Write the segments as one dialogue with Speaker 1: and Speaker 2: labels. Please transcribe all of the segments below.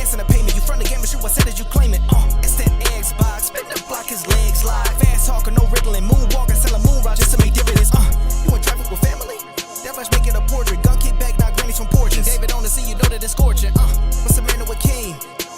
Speaker 1: advancing the payment. You front the game, but shoot what said as you claim it. It's that Xbox, spin the block, his legs slide. Fast talker, no riddling, moonwalking, selling moon rock just to make dividends. You in traffic with family? That much making a portrait. Gun kick back, knock grannies from porches. David on the scene, you know that it's scorching. What's a man with king?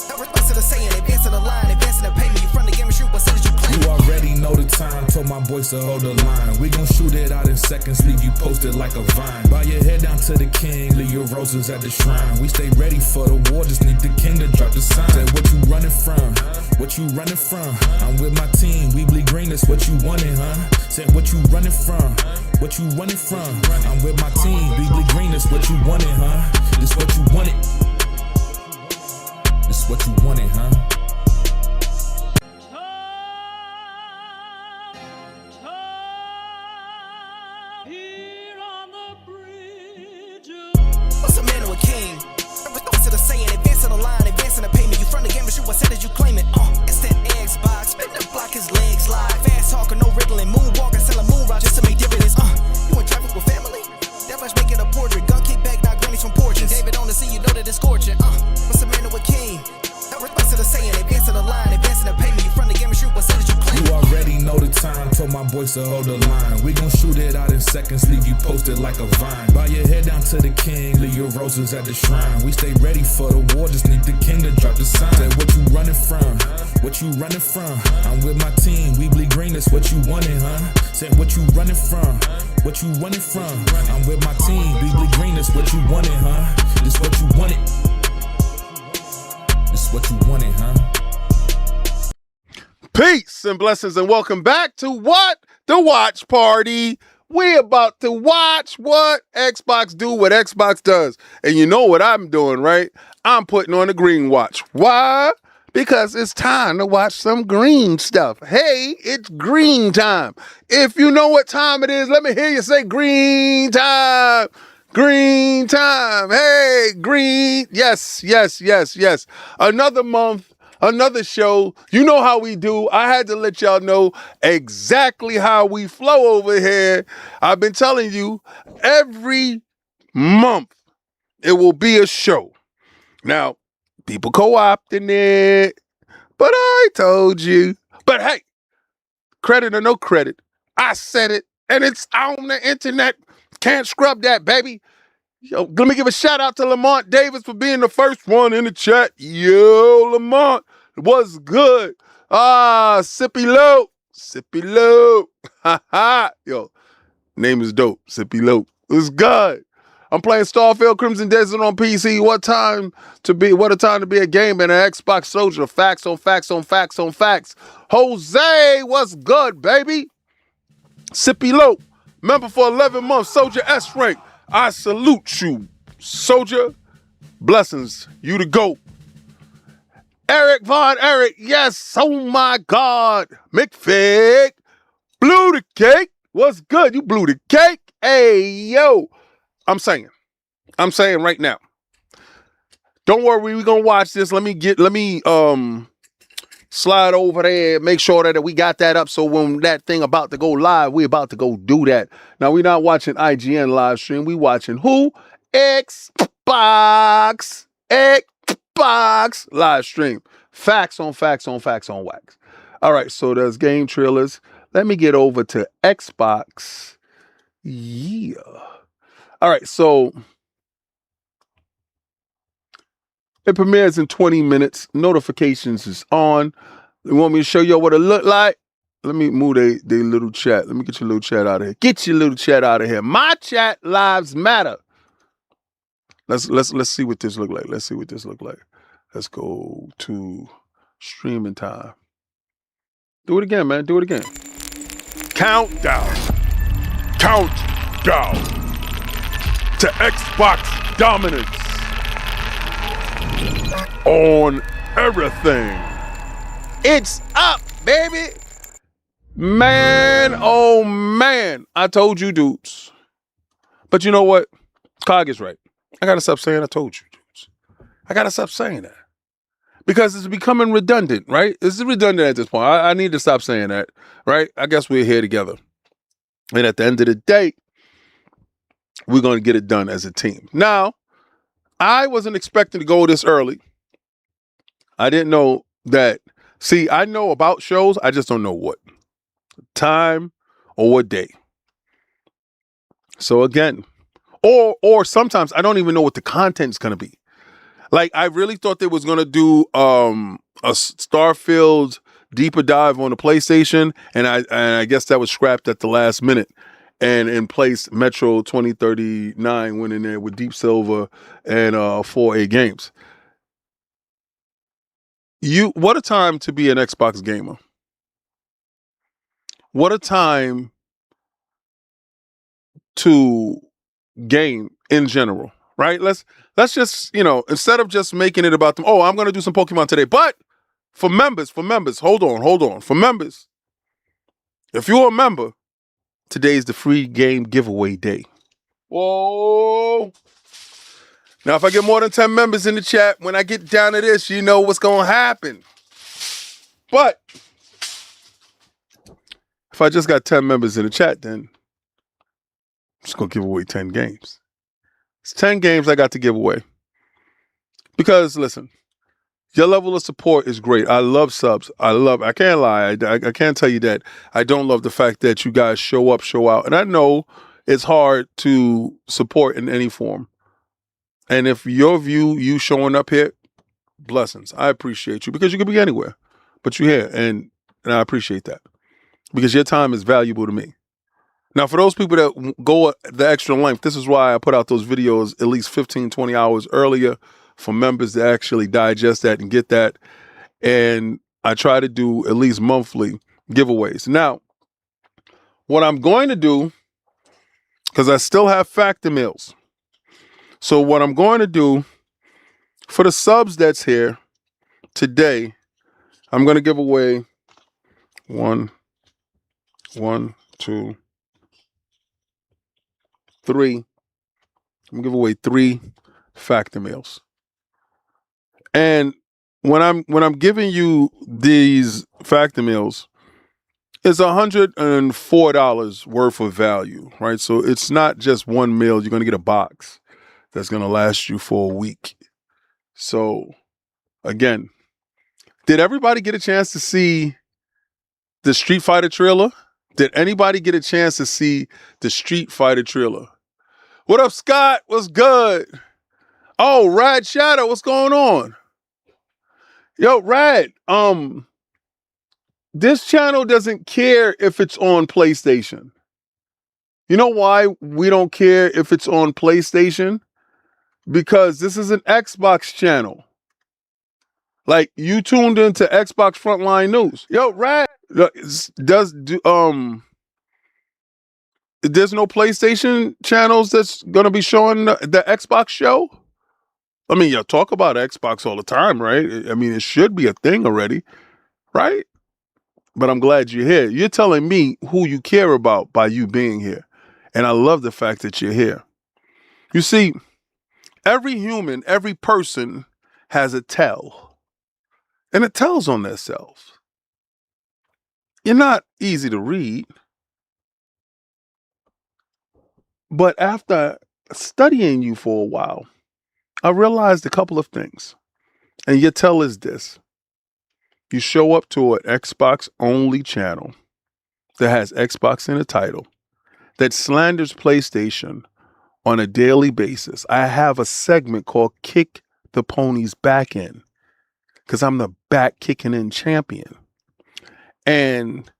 Speaker 1: No response to the saying, advancing the line, advancing the payment. You front the game, and shoot what said as you claim it.
Speaker 2: You already know the time, told my boys to hold the line. We gon' shoot it out in seconds, leave you posted like a vine. Bow your head down to the king, leave your roses at the shrine. We stay ready for the war, just need the king to drop the sign. Say what you running from, what you running from? I'm with my team, we bleed green, that's what you wanted, huh? Say what you running from, what you running from? I'm with my team, we bleed green, that's what you wanted, huh? This what you wanted, this what you wanted, huh?
Speaker 1: What's a man or a king? Response to the saying, advancing the line, advancing the payment. You front the game, but shoot what said as you claim it. It's that Xbox, spin the block, his legs slide. Fast talker, no riddling, moonwalking, selling moon rock just to make dividends. You in traffic with family? That much making a portrait. Gun kick back, knock grannies from porches. David on the scene, you know that it's scorching. What's a man or a king? Response to the saying, advancing the line, advancing the payment. You front the game, and shoot what said as you claim it.
Speaker 2: You already know the time, told my boys to hold the line. We gon' shoot it out in seconds, leave you posted like a vine. Bow your head down to the king, leave your roses at the shrine. We stay ready for the war, just need the king to drop the sign. Say what you running from, what you running from? I'm with my team, we bleed green, that's what you wanted, huh? Say what you running from, what you running from? I'm with my team, we bleed green, that's what you wanted, huh? This what you wanted, this what you wanted, huh?
Speaker 3: Peace and blessings and welcome back to what? The Watch Party. We're about to watch what Xbox do, what Xbox does. And you know what I'm doing, right? I'm putting on a green watch. Why? Because it's time to watch some green stuff. Hey, it's green time. If you know what time it is, let me hear you say green time. Green time. Hey, green. Yes, yes, yes, yes. Another month. Another show. You know how we do. I had to let y'all know exactly how we flow over here. I've been telling you every month it will be a show. Now, people co-opting it, but I told you. But hey, credit or no credit, I said it and it's on the internet. Can't scrub that, baby. Yo, let me give a shout out to Lamont Davis for being the first one in the chat. Yo, Lamont, what's good? Sippy Low. Sippy Low. Ha ha. Yo, name is dope. Sippy Low. It's good. I'm playing Starfield Crimson Desert on PC. What a time to be a game and an Xbox soldier. Facts on facts on facts on facts. Jose, what's good, baby? Sippy Low. Member for 11 months. Soldier S rank. I salute you, soldier. Blessings, you the GOAT. Eric Von Eric, yes, oh my God. McFig, blew the cake. What's good? You blew the cake. Hey, yo. I'm saying right now. Don't worry, we're gonna watch this. Let me slide over there, make sure that we got that up so when that thing about to go live, we about to go do that. Now, we're not watching IGN live stream. We watching who? Xbox live stream. Facts on facts on facts on wax. All right, so there's game trailers. Let me get over to Xbox. Yeah. All right, so it premieres in 20 minutes. Notifications is on. You want me to show you what it look like? Let me move they little chat. Let me get your little chat out of here. Get your little chat out of here. My chat lives matter. Let's see what this look like. Let's see what this look like. Let's go to streaming time. Do it again, man. Do it again. Countdown. Countdown to Xbox dominance on everything. It's up, baby. Man, oh man. I told you dudes. But you know what? Cog is right. I gotta stop saying I told you dudes. I gotta stop saying that. Because it's becoming redundant, right? This is redundant at this point. I need to stop saying that, right? I guess we're here together. And at the end of the day, we're going to get it done as a team. Now, I wasn't expecting to go this early. I didn't know that. See, I know about shows. I just don't know what time or what day. So again, or sometimes I don't even know what the content's going to be. Like, I really thought they was going to do a Starfield deeper dive on the PlayStation, and I guess that was scrapped at the last minute. And in place, Metro 2039 went in there with Deep Silver and 4A games. What a time to be an Xbox gamer. What a time to game in general, right? Let's just, instead of just making it about them, oh, I'm going to do some Pokemon today. But for members, hold on. For members, if you're a member, today is the free game giveaway day. Whoa. Now, if I get more than 10 members in the chat, when I get down to this, you know what's going to happen. But if I just got 10 members in the chat, then I'm just going to give away 10 games. It's 10 games I got to give away. Because, listen, your level of support is great. I love subs. I can't lie. I can't tell you that I don't love the fact that you guys show up, show out. And I know it's hard to support in any form. And if your view, you showing up here, blessings. I appreciate you because you could be anywhere, but you're here. And I appreciate that because your time is valuable to me. Now, for those people that go the extra length, this is why I put out those videos at least 15, 20 hours earlier for members to actually digest that and get that. And I try to do at least monthly giveaways. Now, what I'm going to do, because I still have factor meals. So what I'm going to do for the subs that's here today, I'm going to give away 1, 2, 3. I'm going to give away 3 factor meals. And when I'm giving you these factor meals, it's $104 worth of value, right? So it's not just one meal. You're going to get a box that's going to last you for a week. So again, did everybody get a chance to see the Street Fighter trailer? Did anybody get a chance to see the Street Fighter trailer? What up, Scott? What's good? Oh, Rad Shadow, what's going on? Yo, Rad, this channel doesn't care if it's on PlayStation. You know why we don't care if it's on PlayStation? Because this is an Xbox channel. Like, you tuned into Xbox Frontline News. Yo, Rad, there's no PlayStation channels that's going to be showing the Xbox show? I mean, y'all talk about Xbox all the time, right? I mean, it should be a thing already, right? But I'm glad you're here. You're telling me who you care about by you being here. And I love the fact that you're here. You see, every human, every person has a tell. And it tells on themselves. You're not easy to read. But after studying you for a while, I realized a couple of things. And your tell is this. You show up to an Xbox only channel that has Xbox in the title, that slanders PlayStation on a daily basis. I have a segment called Kick the Pony's Back In, because I'm the back kicking in champion. And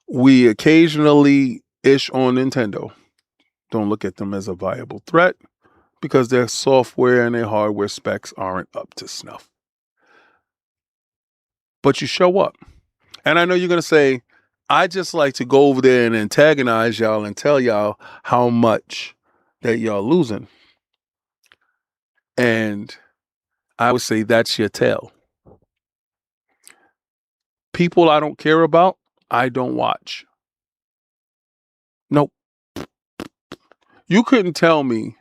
Speaker 3: we occasionally ish on Nintendo. Don't look at them as a viable threat because their software and their hardware specs aren't up to snuff. But you show up. And I know you're going to say, I just like to go over there and antagonize y'all and tell y'all how much that y'all losing. And I would say that's your tell. People I don't care about, I don't watch. Nope. You couldn't tell me.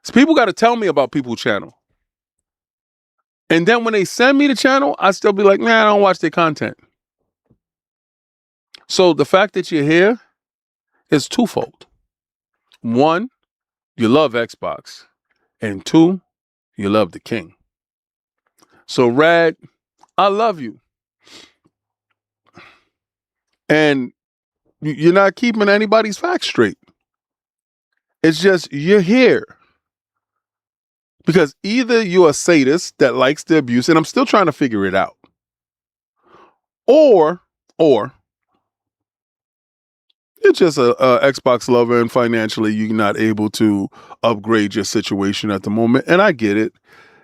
Speaker 3: So people got to tell me about people's channel. And then when they send me the channel, I still be like, man, I don't watch their content. So the fact that you're here is twofold. 1, you love Xbox. And 2, you love the king. So Rad, I love you. And you're not keeping anybody's facts straight. It's just you're here. Because either you're a sadist that likes the abuse, and I'm still trying to figure it out. Or you're just a Xbox lover and financially you're not able to upgrade your situation at the moment. And I get it.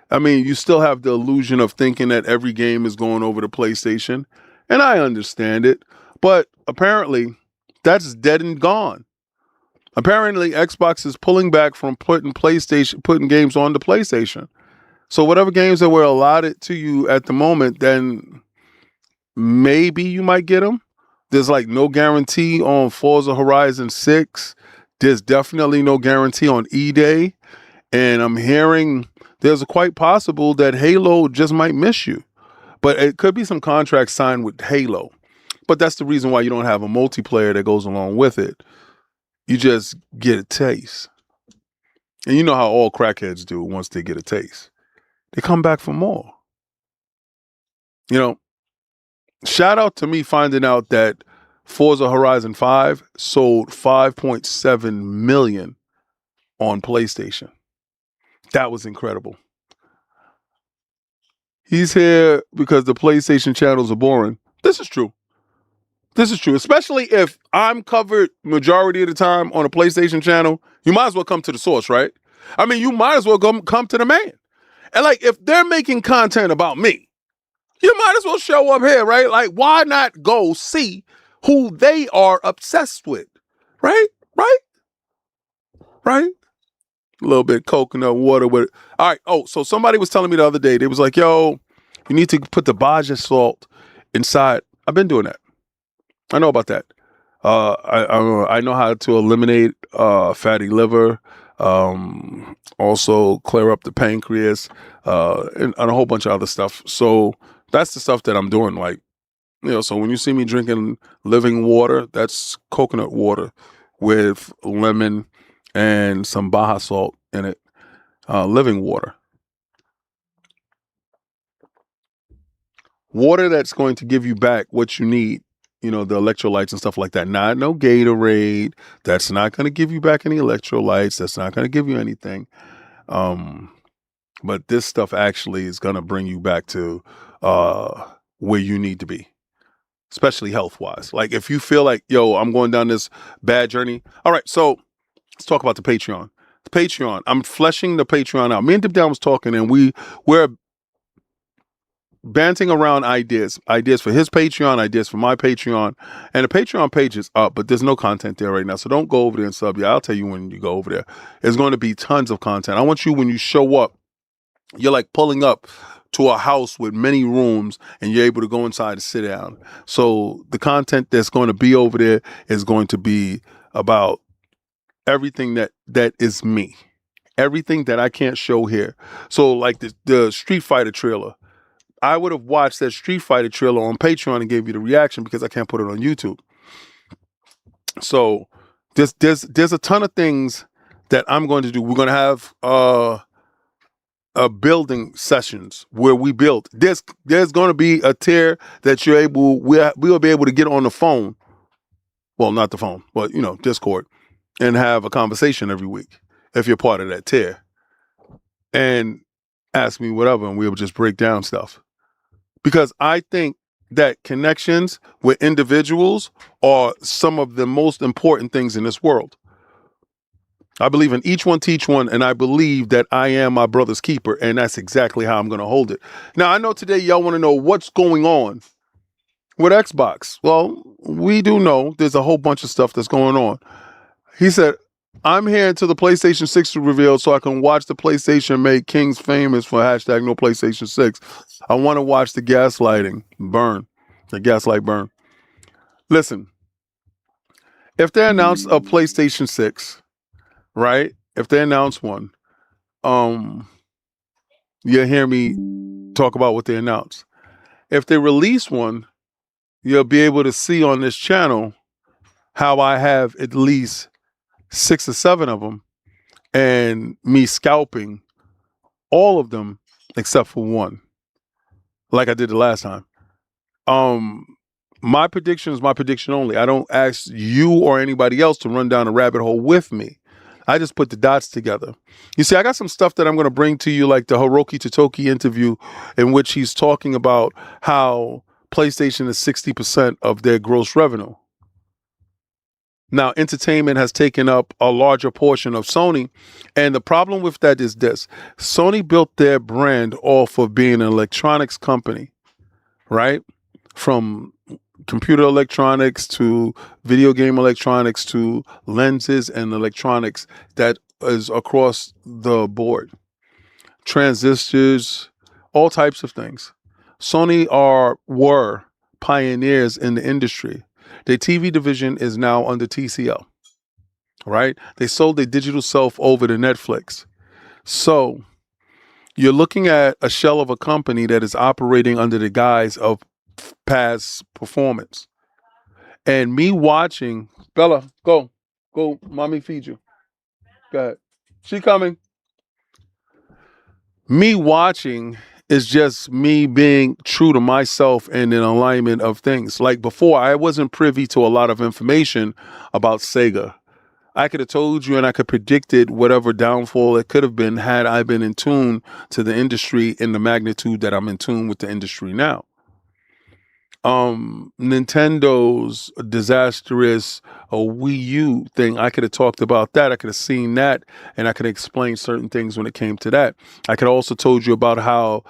Speaker 3: I mean, you still have the illusion of thinking that every game is going over to PlayStation. And I understand it. But apparently, that's dead and gone. Apparently, Xbox is pulling back from putting games on the PlayStation. So whatever games that were allotted to you at the moment, then maybe you might get them. There's like no guarantee on Forza Horizon 6. There's definitely no guarantee on E-Day. And I'm hearing there's quite possible that Halo just might miss you. But it could be some contract signed with Halo. But that's the reason why you don't have a multiplayer that goes along with it. You just get a taste. And you know how all crackheads do once they get a taste. They come back for more. You know, shout out to me finding out that Forza Horizon 5 sold 5.7 million on PlayStation. That was incredible. He's here because the PlayStation channels are boring. This is true. This is true, especially if I'm covered majority of the time on a PlayStation channel. You might as well come to the source, right? I mean, you might as well come to the man. And like, if they're making content about me, you might as well show up here, right? Like, why not go see who they are obsessed with, right? Right? A little bit of coconut water with it. All right. Oh, so somebody was telling me the other day, they was like, yo, you need to put the Baja salt inside. I've been doing that. I know about that. I know how to eliminate fatty liver, also clear up the pancreas, and a whole bunch of other stuff. So that's the stuff that I'm doing. Like, you know, so when you see me drinking living water, that's coconut water with lemon and some Baja salt in it. Living water. Water that's going to give you back what you need. You know, the electrolytes and stuff like that. Not no Gatorade. That's not going to give you back any electrolytes. That's not going to give you anything. But this stuff actually is going to bring you back to where you need to be, especially health-wise. Like if you feel like, yo, I'm going down this bad journey. All right, so let's talk about the Patreon. The Patreon. I'm fleshing the Patreon out. Me and Dip Down was talking, and we're banting around ideas for his Patreon, ideas for my Patreon, and the Patreon page is up, but there's no content there right now. So don't go over there and sub. Yeah, I'll tell you when you go over there. There's going to be tons of content. I want you, when you show up, you're like pulling up to a house with many rooms and you're able to go inside and sit down. So the content that's going to be over there is going to be about everything that is me, everything that I can't show here. So like the Street Fighter trailer, I would have watched that Street Fighter trailer on Patreon and gave you the reaction because I can't put it on YouTube. So there's a ton of things that I'm going to do. We're going to have building sessions where we build. There's going to be a tier that we'll be able to get on the phone. Well, not the phone, but you know, Discord, and have a conversation every week if you're part of that tier. And ask me whatever, and we'll just break down stuff. Because I think that connections with individuals are some of the most important things in this world. I believe in each one, teach one, and I believe that I am my brother's keeper, and that's exactly how I'm going to hold it. Now, I know today y'all want to know what's going on with Xbox. Well, we do know there's a whole bunch of stuff that's going on. He said, I'm here until the PlayStation 6 is revealed so I can watch the PlayStation make kings famous for hashtag no PlayStation 6. I want to watch the gaslight burn. Listen, if they announce a PlayStation 6, right? If they announce one, you'll hear me talk about what they announce. If they release one, you'll be able to see on this channel how I have at least 6 or 7 of them, and me scalping all of them except for one. like I did the last time. My prediction is my prediction only. I don't ask you or anybody else to run down a rabbit hole with me. I just put the dots together. You see, I got some stuff that I'm going to bring to you, like the Hiroki Totoki interview, in which he's talking about how PlayStation is 60% of their gross revenue. Now, entertainment has taken up a larger portion of Sony. And the problem with that is this. Sony built their brand off of being an electronics company, right? From computer electronics to video game electronics to lenses and electronics that is across the board. Transistors, all types of things. Sony were pioneers in the industry. Their TV division is now under TCL, right? They sold their digital self over to Netflix. So you're looking at a shell of a company that is operating under the guise of past performance. And me watching, Bella, go, mommy feed you. Go ahead. She coming. Me watching is just me being true to myself and in alignment of things. Like before, I wasn't privy to a lot of information about Sega. I could have told you and I could predicted whatever downfall it could have been had I been in tune to the industry in the magnitude that I'm in tune with the industry now. Nintendo's disastrous Wii U thing, I could have talked about that. I could have seen that, and I could explain certain things when it came to that. I could have also told you about how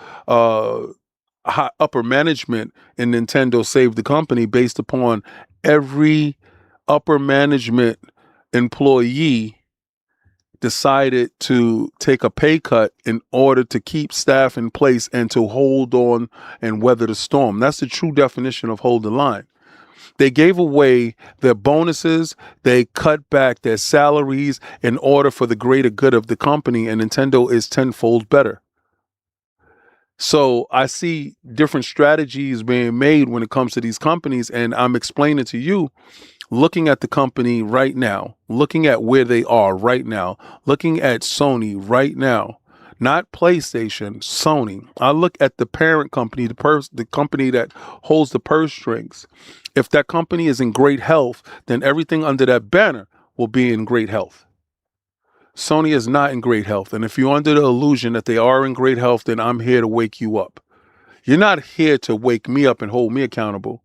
Speaker 3: upper management in Nintendo saved the company based upon every upper management employee decided to take a pay cut in order to keep staff in place and to hold on and weather the storm. That's the true definition of hold the line. They gave away their bonuses. They cut back their salaries in order for the greater good of the company, and Nintendo is tenfold better. So I see different strategies being made when it comes to these companies, and I'm explaining to you, looking at the company right now, looking at where they are right now, looking at Sony right now, not PlayStation, Sony. I look at the parent company, the company that holds the purse strings. If that company is in great health, then everything under that banner will be in great health. Sony is not in great health. And if you're under the illusion that they are in great health, then I'm here to wake you up. You're not here to wake me up and hold me accountable.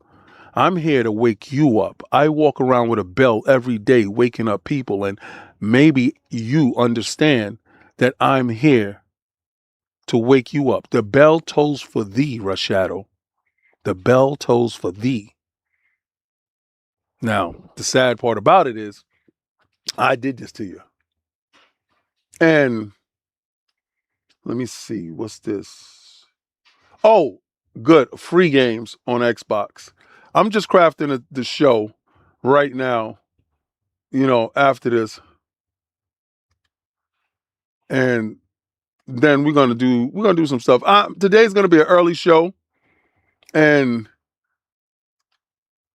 Speaker 3: I'm here to wake you up. I walk around with a bell every day, waking up people. And maybe you understand that I'm here to wake you up. The bell tolls for thee, Rashado. The bell tolls for thee. Now, the sad part about it is I did this to you. And let me see, what's this? Oh, good. Free games on Xbox. I'm just crafting the show right now, after this. And then we're gonna do some stuff. Today's gonna be an early show. And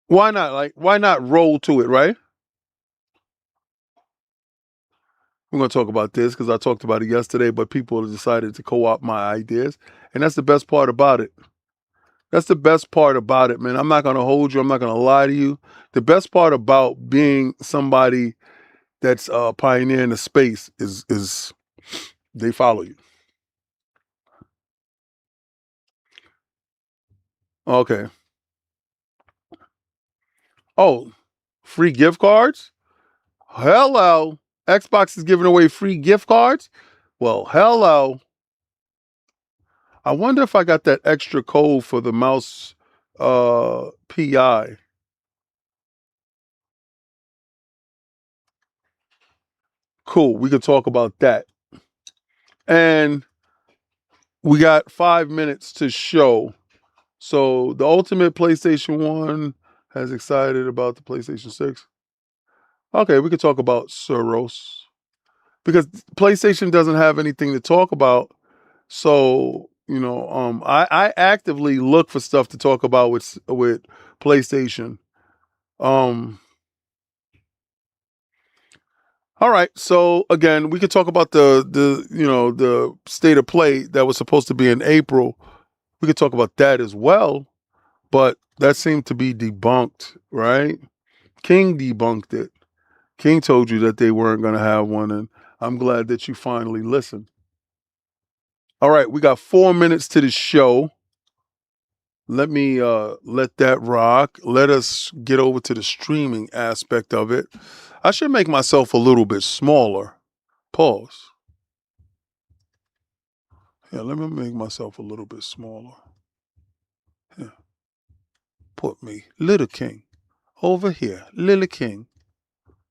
Speaker 3: why not roll to it, right? We're going to talk about this because I talked about it yesterday, but people have decided to co-opt my ideas. And that's the best part about it. That's the best part about it, man. I'm not going to hold you. I'm not going to lie to you. The best part about being somebody that's a pioneer in the space is they follow you. Okay. Oh, free gift cards? Hello. Xbox is giving away free gift cards? Well, hello. I wonder if I got that extra code for the mouse PI. Cool. We could talk about that. And we got 5 minutes to show. So the ultimate PlayStation 1 has excited about the PlayStation 6. Okay, we could talk about Soros. Because PlayStation doesn't have anything to talk about. So, I actively look for stuff to talk about with PlayStation. All right. So again, we could talk about the state of play that was supposed to be in April. We could talk about that as well, but that seemed to be debunked, right? King debunked it. King told you that they weren't going to have one, and I'm glad that you finally listened. All right, we got 4 minutes to the show. Let me let that rock. Let us get over to the streaming aspect of it. I should make myself a little bit smaller. Pause. Yeah, let me make myself a little bit smaller. Yeah. Put me, Little King, over here. Little King.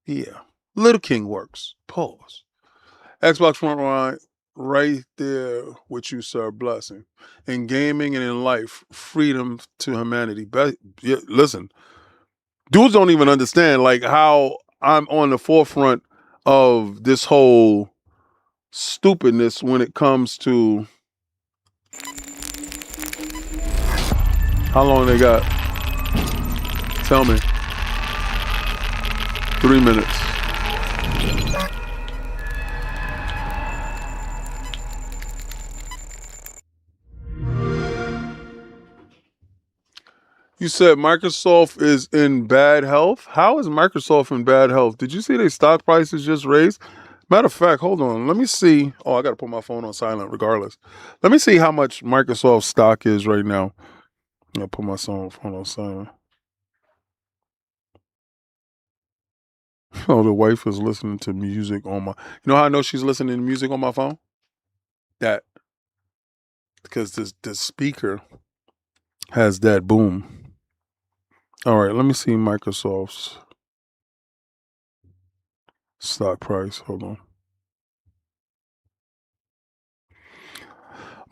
Speaker 3: Yeah. Little King works. Pause. Xbox front right there with you, sir. Blessing. In gaming and in life, freedom to humanity. Yeah, listen, dudes don't even understand like how I'm on the forefront of this whole stupidness when it comes to how long they got. Tell me. 3 minutes. You said Microsoft is in bad health? How is Microsoft in bad health? Did you see their stock prices just raised? Matter of fact, hold on. Let me see. Oh, I got to put my phone on silent regardless. Let me see how much Microsoft stock is right now. I'll put my phone on silent. Oh, the wife is listening to music on my... You know how I know she's listening to music on my phone? That. Because the speaker has that boom. All right, let me see Microsoft's stock price. Hold on.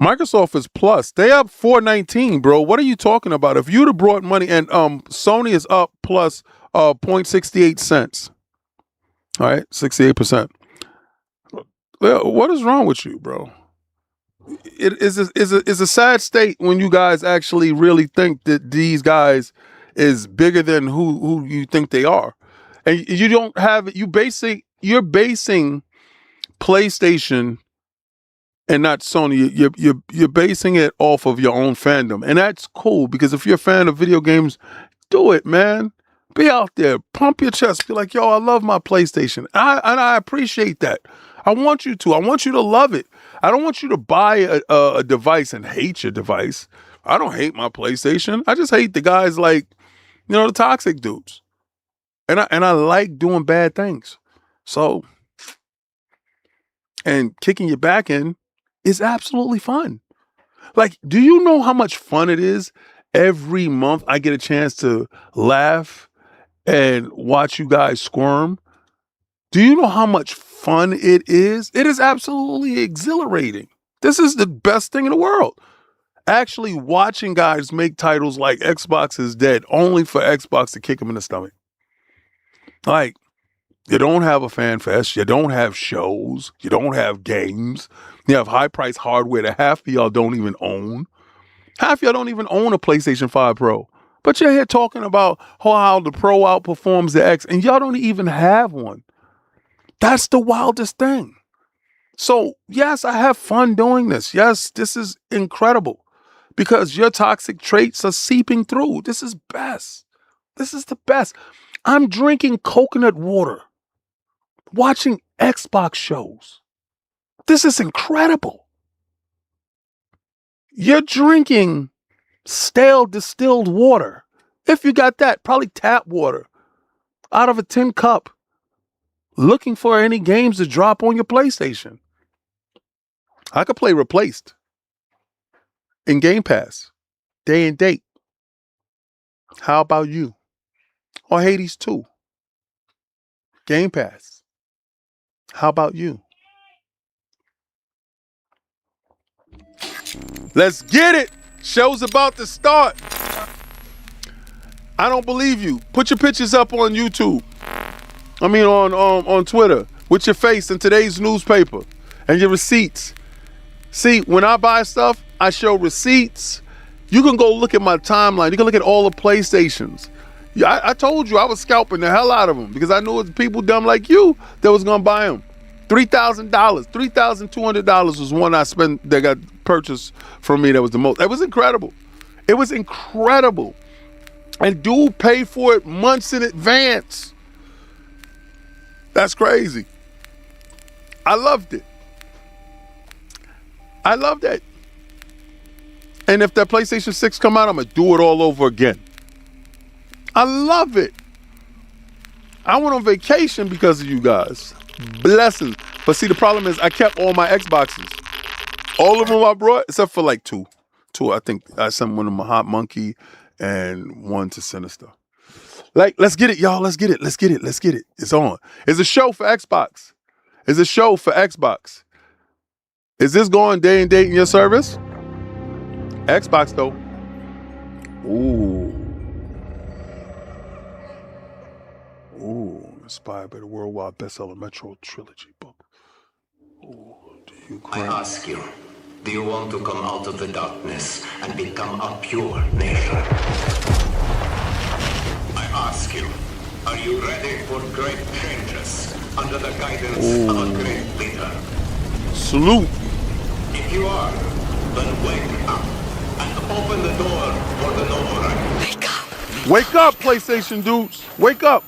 Speaker 3: Microsoft is plus. They up 419, bro. What are you talking about? If you'd have brought money, and Sony is up plus 0.68 cents. All right, 68%. What is wrong with you, bro? It is a sad state when you guys actually really think that these guys is bigger than who you think they are, and you don't have it. You're basing PlayStation and not Sony. You're basing it off of your own fandom, and that's cool because if you're a fan of video games, do it, man. Be out there, pump your chest, be like, yo, I love my PlayStation. And I appreciate that. I want you to. I want you to love it. I don't want you to buy a device and hate your device. I don't hate my PlayStation. I just hate the guys like, the toxic dudes. And I like doing bad things. So, and kicking your back in is absolutely fun. Like, do you know how much fun it is? Every month I get a chance to laugh and watch you guys squirm. Do you know how much fun it is? It is absolutely exhilarating. This is the best thing in the world. Actually watching guys make titles like Xbox is Dead only for Xbox to kick them in the stomach. Like, you don't have a fan fest. You don't have shows. You don't have games. You have high-priced hardware that half of y'all don't even own. Half of y'all don't even own a PlayStation 5 Pro. But you're here talking about how the Pro outperforms the X, and y'all don't even have one. That's the wildest thing. So, yes, I have fun doing this. Yes, this is incredible because your toxic traits are seeping through. This is best. This is the best. I'm drinking coconut water, watching Xbox shows. This is incredible. You're drinking stale distilled water. If you got that, probably tap water out of a tin cup, looking for any games to drop on your PlayStation. I could play Replaced in Game Pass, day and date. How about you? Or Hades 2, Game Pass. How about you? Let's get it. Show's about to start. I don't believe you. Put your pictures up on YouTube. I mean on Twitter with your face in today's newspaper and your receipts. See, when I buy stuff, I show receipts. You can go look at my timeline. You can look at all the PlayStations. Yeah, I told you I was scalping the hell out of them because I knew it was people dumb like you that was gonna buy them. $3,000, $3,200 was one I spent that got purchase from me that was the most. It was incredible. It was incredible. And dude paid for it months in advance. That's crazy. I loved it. I love that. And if that PlayStation 6 come out, I'm going to do it all over again. I love it. I went on vacation because of you guys. Blessings. But see, the problem is I kept all my Xboxes. All of them I brought, except for like two. I think I sent one to my Hot Monkey and one to Sinister. Like, let's get it, y'all. Let's get it. It's on. It's a show for Xbox. Is this going day and date in your service? Xbox, though. Ooh, inspired by the worldwide bestseller Metro Trilogy book. Ooh, do you
Speaker 4: I ask you, do you want to come out of the darkness and become a pure nation? I ask you, are you ready for great changes under the guidance of a great leader?
Speaker 3: Salute.
Speaker 4: If you are, then wake up and open the door for the noble right. Wake up!
Speaker 3: Wake up, PlayStation dudes. Wake up.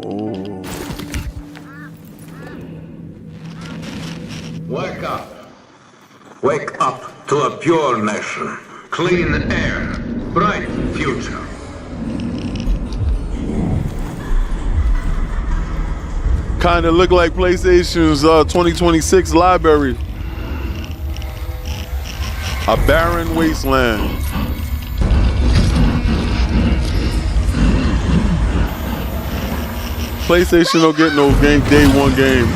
Speaker 3: Oh.
Speaker 4: Wake up. Wake up to a pure nation. Clean air. Bright future.
Speaker 3: Kind of look like PlayStation's 2026 library. A barren wasteland. PlayStation don't get no day one games.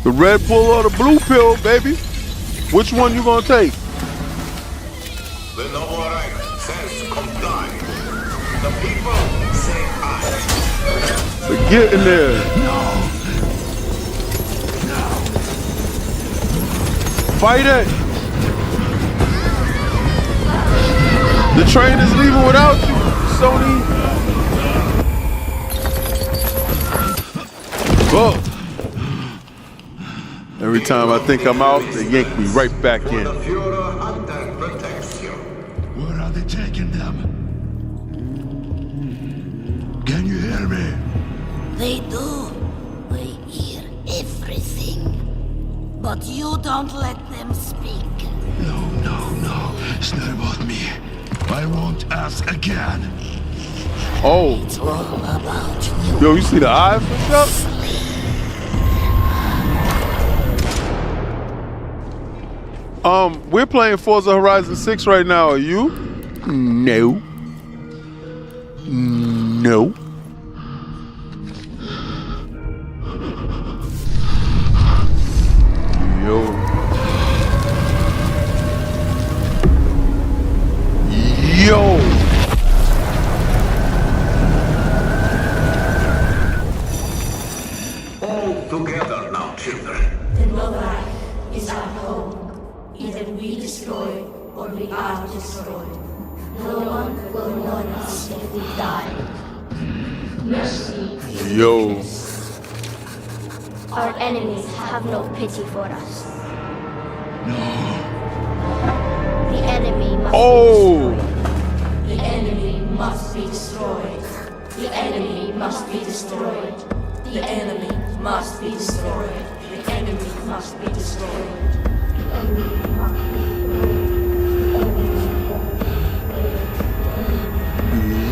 Speaker 3: The red pill or the blue pill, baby? Which one you gonna take?
Speaker 4: The noble right says comply. The people say aye.
Speaker 3: So get in there. Fight it. The train is leaving without you, Sony. Whoa. Every time I think I'm out, they yank me right back in.
Speaker 4: The Führer hunter protects you.
Speaker 5: Where are they taking them? Can you hear me?
Speaker 6: They do. We hear everything. But you don't let them speak.
Speaker 5: No. It's not about me. I won't ask again.
Speaker 3: Oh.
Speaker 6: It's all about you.
Speaker 3: Yo, you see the eyes and stuff? We're playing Forza Horizon 6 right now. Are you? No. Yo.
Speaker 4: All together now, children.
Speaker 7: The Novak is our home. Either we destroy or we are destroyed. No one will mourn us if we die. Mercy.
Speaker 3: Yo.
Speaker 8: Our enemies have no pity for us. The enemy must
Speaker 3: Oh.
Speaker 7: The enemy must be destroyed. The enemy must be destroyed. The enemy must be destroyed. The enemy must be destroyed.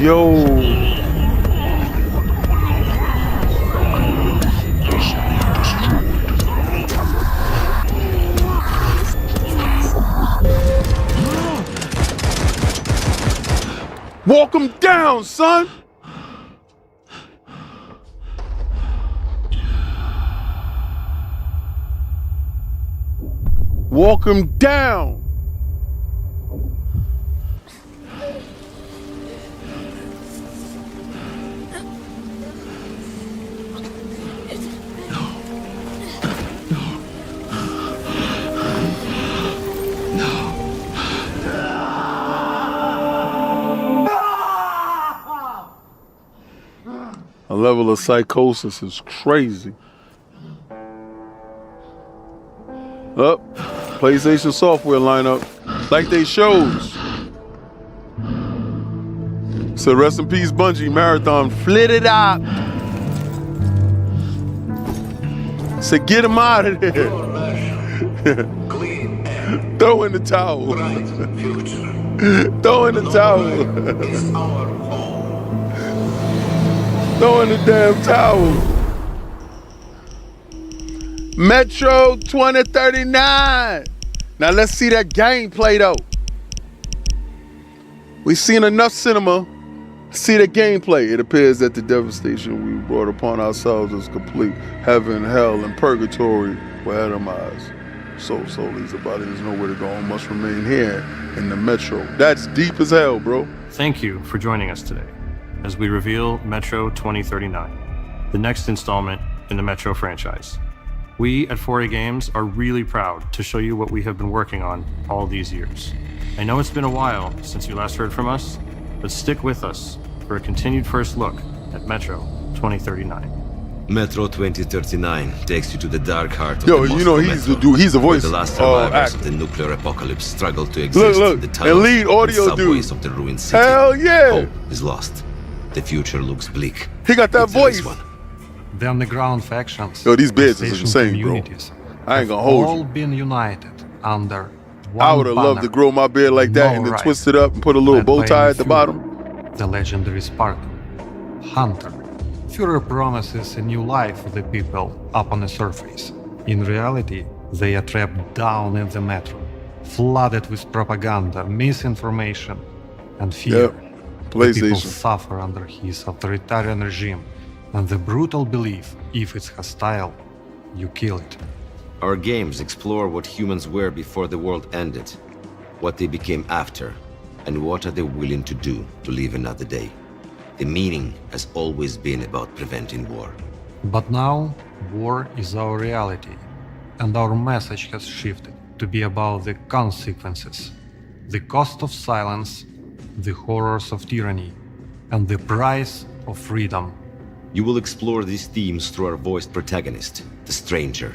Speaker 3: Yo. Walk him down, son. Walk him down. level of psychosis is crazy. Up, PlayStation software lineup, like they shows. So rest in peace, Bungie Marathon, flit it up. So get him out of there.
Speaker 4: Clean air,
Speaker 3: Throw in the towel.
Speaker 4: bright future.
Speaker 3: Throw in the towel.
Speaker 4: It's our home.
Speaker 3: Throw in the damn towel. Metro 2039. Now let's see that gameplay though. We've seen enough cinema. See the gameplay. It appears that the devastation we brought upon ourselves is complete. Heaven, hell, and purgatory were etemized. Souls of body, there's nowhere to go and must remain here in the Metro. That's deep as hell, bro.
Speaker 9: Thank you for joining us today as we reveal Metro 2039, the next installment in the Metro franchise. We at 4A Games are really proud to show you what we have been working on all these years. I know it's been a while since you last heard from us, but stick with us for a continued first look at Metro 2039.
Speaker 10: Metro 2039 takes you to the dark heart of
Speaker 3: Yo,
Speaker 10: the
Speaker 3: you know
Speaker 10: Moscow
Speaker 3: he's
Speaker 10: Metro,
Speaker 3: the dude. He's the
Speaker 10: where
Speaker 3: voice.
Speaker 10: the last survivors of
Speaker 3: actor.
Speaker 10: the nuclear apocalypse struggle to exist
Speaker 3: Look,
Speaker 10: in the
Speaker 3: and
Speaker 10: tunnels
Speaker 3: lead audio
Speaker 10: and subways
Speaker 3: dude.
Speaker 10: of the ruined city.
Speaker 3: Hell yeah.
Speaker 10: Hope is lost. The future looks bleak.
Speaker 3: He got that
Speaker 10: If there is
Speaker 3: voice.
Speaker 10: one.
Speaker 11: The underground factions,
Speaker 3: Yo, these beds
Speaker 11: the
Speaker 3: is
Speaker 11: station
Speaker 3: insane, bro.
Speaker 11: communities,
Speaker 3: I ain't gonna
Speaker 11: have
Speaker 3: hold
Speaker 11: all
Speaker 3: you.
Speaker 11: been united under one
Speaker 3: I would have loved to
Speaker 11: banner.
Speaker 3: grow my beard like that
Speaker 11: No
Speaker 3: and then
Speaker 11: right.
Speaker 3: twist it up and put a little
Speaker 11: Led
Speaker 3: bow
Speaker 11: by
Speaker 3: tie at the
Speaker 11: Führer,
Speaker 3: bottom.
Speaker 11: The legendary Spartan, Hunter. Führer promises a new life for the people up on the surface. In reality, they are trapped down in the metro, flooded with propaganda, misinformation, and fear.
Speaker 3: Yep.
Speaker 11: The people
Speaker 3: PlayStation.
Speaker 11: suffer under his authoritarian regime and the brutal belief if it's hostile, you kill it.
Speaker 10: Our games explore what humans were before the world ended, what they became after, and what are they willing to do to live another day. The meaning has always been about preventing war.
Speaker 11: But now, war is our reality, and our message has shifted to be about the consequences, the cost of silence, the horrors of tyranny, and the price of freedom.
Speaker 10: You will explore these themes through our voiced protagonist, the Stranger,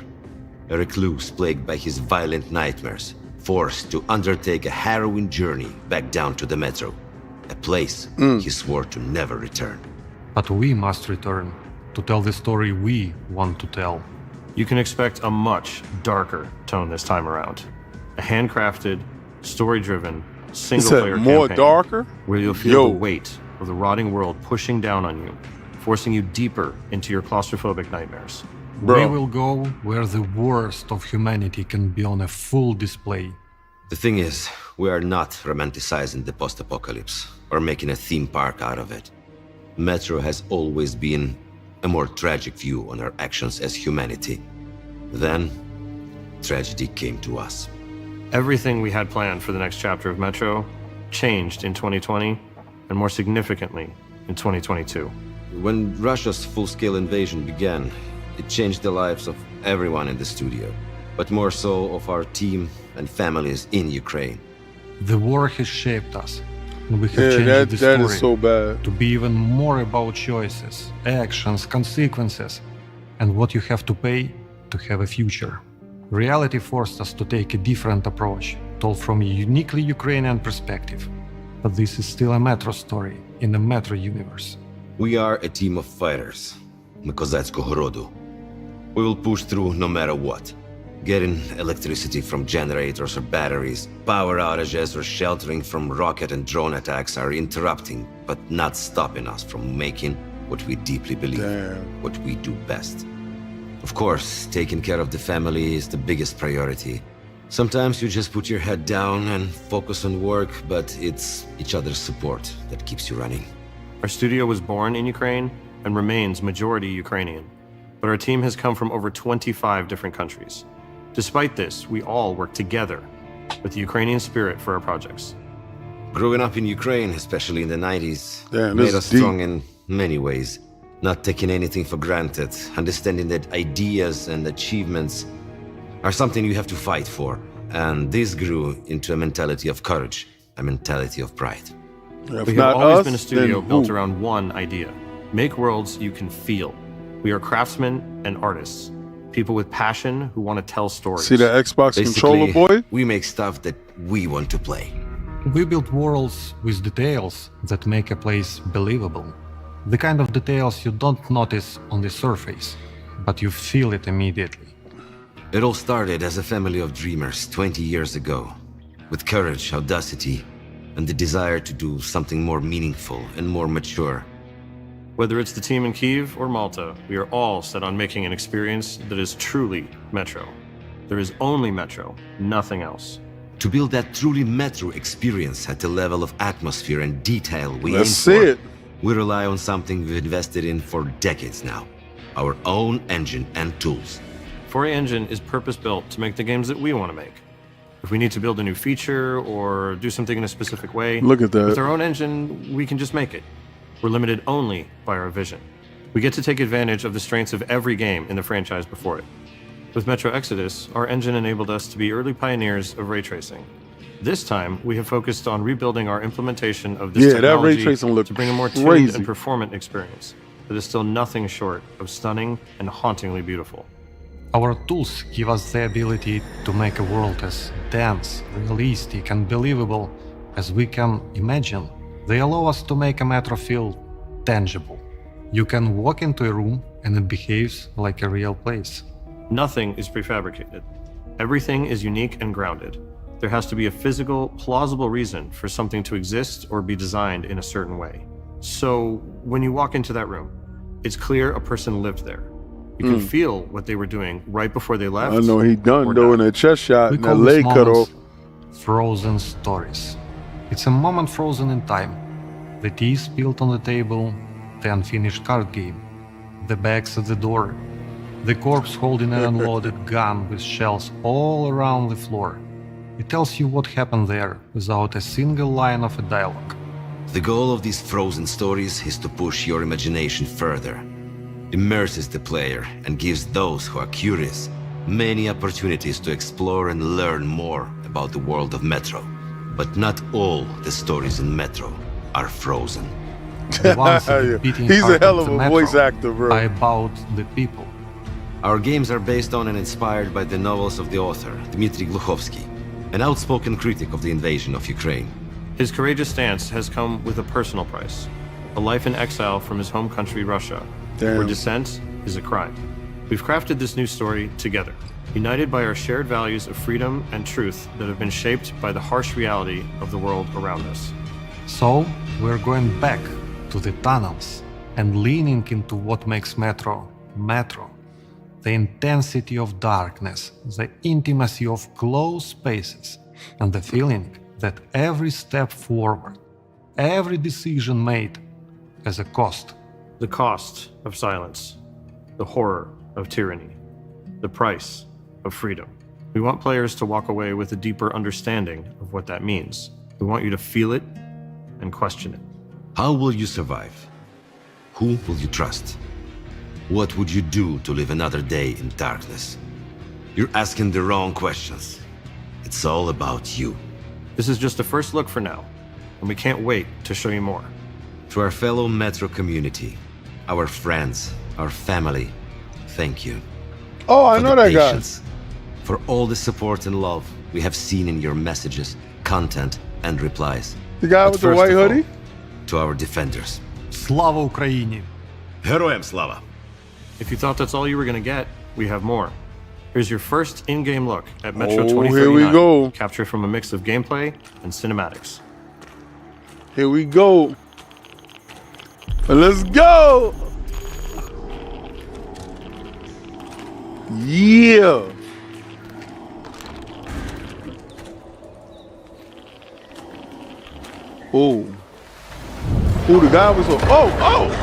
Speaker 10: a recluse plagued by his violent nightmares, forced to undertake a harrowing journey back down to the Metro, a place he swore to never return.
Speaker 11: But we must return to tell the story we want to tell.
Speaker 9: You can expect a much darker tone this time around. A handcrafted, story-driven, single-player
Speaker 3: more
Speaker 9: campaign
Speaker 3: darker?
Speaker 9: where you'll feel
Speaker 3: Yo.
Speaker 9: the weight of the rotting world pushing down on you, forcing you deeper into your claustrophobic nightmares.
Speaker 3: Bro.
Speaker 11: We will go where the worst of humanity can be on a full display.
Speaker 10: The thing is, we are not romanticizing the post-apocalypse or making a theme park out of it. Metro has always been a more tragic view on our actions as humanity. Then, tragedy came to us.
Speaker 9: Everything we had planned for the next chapter of Metro changed in 2020, and more significantly, in 2022.
Speaker 10: When Russia's full-scale invasion began, it changed the lives of everyone in the studio, but more so of our team and families in Ukraine.
Speaker 11: The war has shaped us, and we have
Speaker 3: Yeah,
Speaker 11: changed
Speaker 3: that
Speaker 11: the story
Speaker 3: is so bad.
Speaker 11: to be even more about choices, actions, consequences, and what you have to pay to have a future. Reality forced us to take a different approach, told from a uniquely Ukrainian perspective. But this is still a Metro story in the Metro universe.
Speaker 10: We are a team of fighters, my Kozackiego rodu. We will push through no matter what. Getting electricity from generators or batteries, power outages or sheltering from rocket and drone attacks are interrupting, but not stopping us from making what we deeply believe,
Speaker 3: Damn.
Speaker 10: what we do best. Of course, taking care of the family is the biggest priority. Sometimes you just put your head down and focus on work, but it's each other's support that keeps you running.
Speaker 9: Our studio was born in Ukraine and remains majority Ukrainian, but our team has come from over 25 different countries. Despite this, we all work together with the Ukrainian spirit for our projects.
Speaker 10: Growing up in Ukraine, especially in the 90s,
Speaker 3: Damn, this
Speaker 10: made
Speaker 3: is
Speaker 10: us
Speaker 3: deep.
Speaker 10: strong in many ways. Not taking anything for granted, understanding that ideas and achievements are something you have to fight for. And this grew into a mentality of courage, a mentality of pride.
Speaker 3: If
Speaker 9: We have
Speaker 3: not
Speaker 9: always
Speaker 3: us,
Speaker 9: been a studio
Speaker 3: then
Speaker 9: built
Speaker 3: who?
Speaker 9: around one idea, Make worlds you can feel. We are craftsmen and artists, people with passion who want to tell stories.
Speaker 3: See the Xbox controller, boy?
Speaker 10: We make stuff that we want to play.
Speaker 11: We build worlds with details that make a place believable. The kind of details you don't notice on the surface, but you feel it immediately.
Speaker 10: It all started as a family of dreamers 20 years ago, with courage, audacity, and the desire to do something more meaningful and more mature.
Speaker 9: Whether it's the team in Kyiv or Malta, we are all set on making an experience that is truly Metro. There is only Metro, nothing else.
Speaker 10: To build that truly Metro experience at the level of atmosphere and detail we
Speaker 3: Let's
Speaker 10: aim
Speaker 3: see
Speaker 10: for,
Speaker 3: it.
Speaker 10: we rely on something we've invested in for decades now. Our own engine and tools.
Speaker 9: 4A Engine is purpose-built to make the games that we want to make. If we need to build a new feature or do something in a specific way,
Speaker 3: Look at that.
Speaker 9: with our own engine, we can just make it. We're limited only by our vision. We get to take advantage of the strengths of every game in the franchise before it. With Metro Exodus, our engine enabled us to be early pioneers of ray tracing. This time, we have focused on rebuilding our implementation of this
Speaker 3: Yeah, that ray
Speaker 9: technology
Speaker 3: tracing looked
Speaker 9: to bring a more tuned
Speaker 3: crazy.
Speaker 9: and performant experience that is still nothing short of stunning and hauntingly beautiful.
Speaker 11: Our tools give us the ability to make a world as dense, realistic, and believable as we can imagine. They allow us to make a Metro feel tangible. You can walk into a room and it behaves like a real place.
Speaker 9: Nothing is prefabricated. Everything is unique and grounded. There has to be a physical, plausible reason for something to exist or be designed in a certain way. So, when you walk into that room, it's clear a person lived there. You can feel what they were doing right before they left.
Speaker 3: I know he done
Speaker 9: or
Speaker 3: doing
Speaker 9: died.
Speaker 3: that chest shot
Speaker 11: We
Speaker 3: and that
Speaker 11: call these
Speaker 3: leg cut off.
Speaker 11: moments frozen stories. It's a moment frozen in time. The tea spilled on the table, the unfinished card game, the bags at the door, the corpse holding an unloaded gun with shells all around the floor. It tells you what happened there without a single line of a dialogue.
Speaker 10: The goal of these frozen stories is to push your imagination further, immerses the player, and gives those who are curious many opportunities to explore and learn more about the world of Metro. But not all the stories in Metro are frozen.
Speaker 11: The ones that are beating
Speaker 3: He's a
Speaker 11: heart
Speaker 3: hell
Speaker 11: of
Speaker 3: of
Speaker 11: the
Speaker 3: a
Speaker 11: Metro
Speaker 3: voice actor, bro.
Speaker 11: are about the people.
Speaker 10: Our games are based on and inspired by the novels of the author, Dmitry Gluchovsky, an outspoken critic of the invasion of Ukraine.
Speaker 9: His courageous stance has come with a personal price, a life in exile from his home country, Russia,
Speaker 3: Damn.
Speaker 9: where dissent is a crime. We've crafted this new story together, united by our shared values of freedom and truth that have been shaped by the harsh reality of the world around us.
Speaker 11: So, we're going back to the tunnels and leaning into what makes Metro, Metro. The intensity of darkness, the intimacy of closed spaces, and the feeling that every step forward, every decision made, has a cost.
Speaker 9: The cost of silence, the horror of tyranny, the price of freedom. We want players to walk away with a deeper understanding of what that means. We want you to feel it and question it.
Speaker 10: How will you survive? Who will you trust? What would you do to live another day in darkness? You're asking the wrong questions. It's all about you.
Speaker 9: This is just a first look for now, and we can't wait to show you more.
Speaker 10: To our fellow Metro community, our friends, our family, thank you.
Speaker 3: Oh, I
Speaker 10: For
Speaker 3: know
Speaker 10: the
Speaker 3: that guy.
Speaker 10: patience, for all the support and love we have seen in your messages, content, and replies.
Speaker 3: The guy
Speaker 10: But
Speaker 3: with the
Speaker 10: first
Speaker 3: white
Speaker 10: of all,
Speaker 3: hoodie?
Speaker 10: to our defenders.
Speaker 11: Slava Ukraini!
Speaker 10: Героям слава!
Speaker 9: If you thought that's all you were going to get, we have more. Here's your first in-game look at Metro
Speaker 3: Oh,
Speaker 9: 2039,
Speaker 3: here we go.
Speaker 9: captured from a mix of gameplay and cinematics.
Speaker 3: Here we go. Let's go. Yeah. Oh. Oh, the guy was. Oh.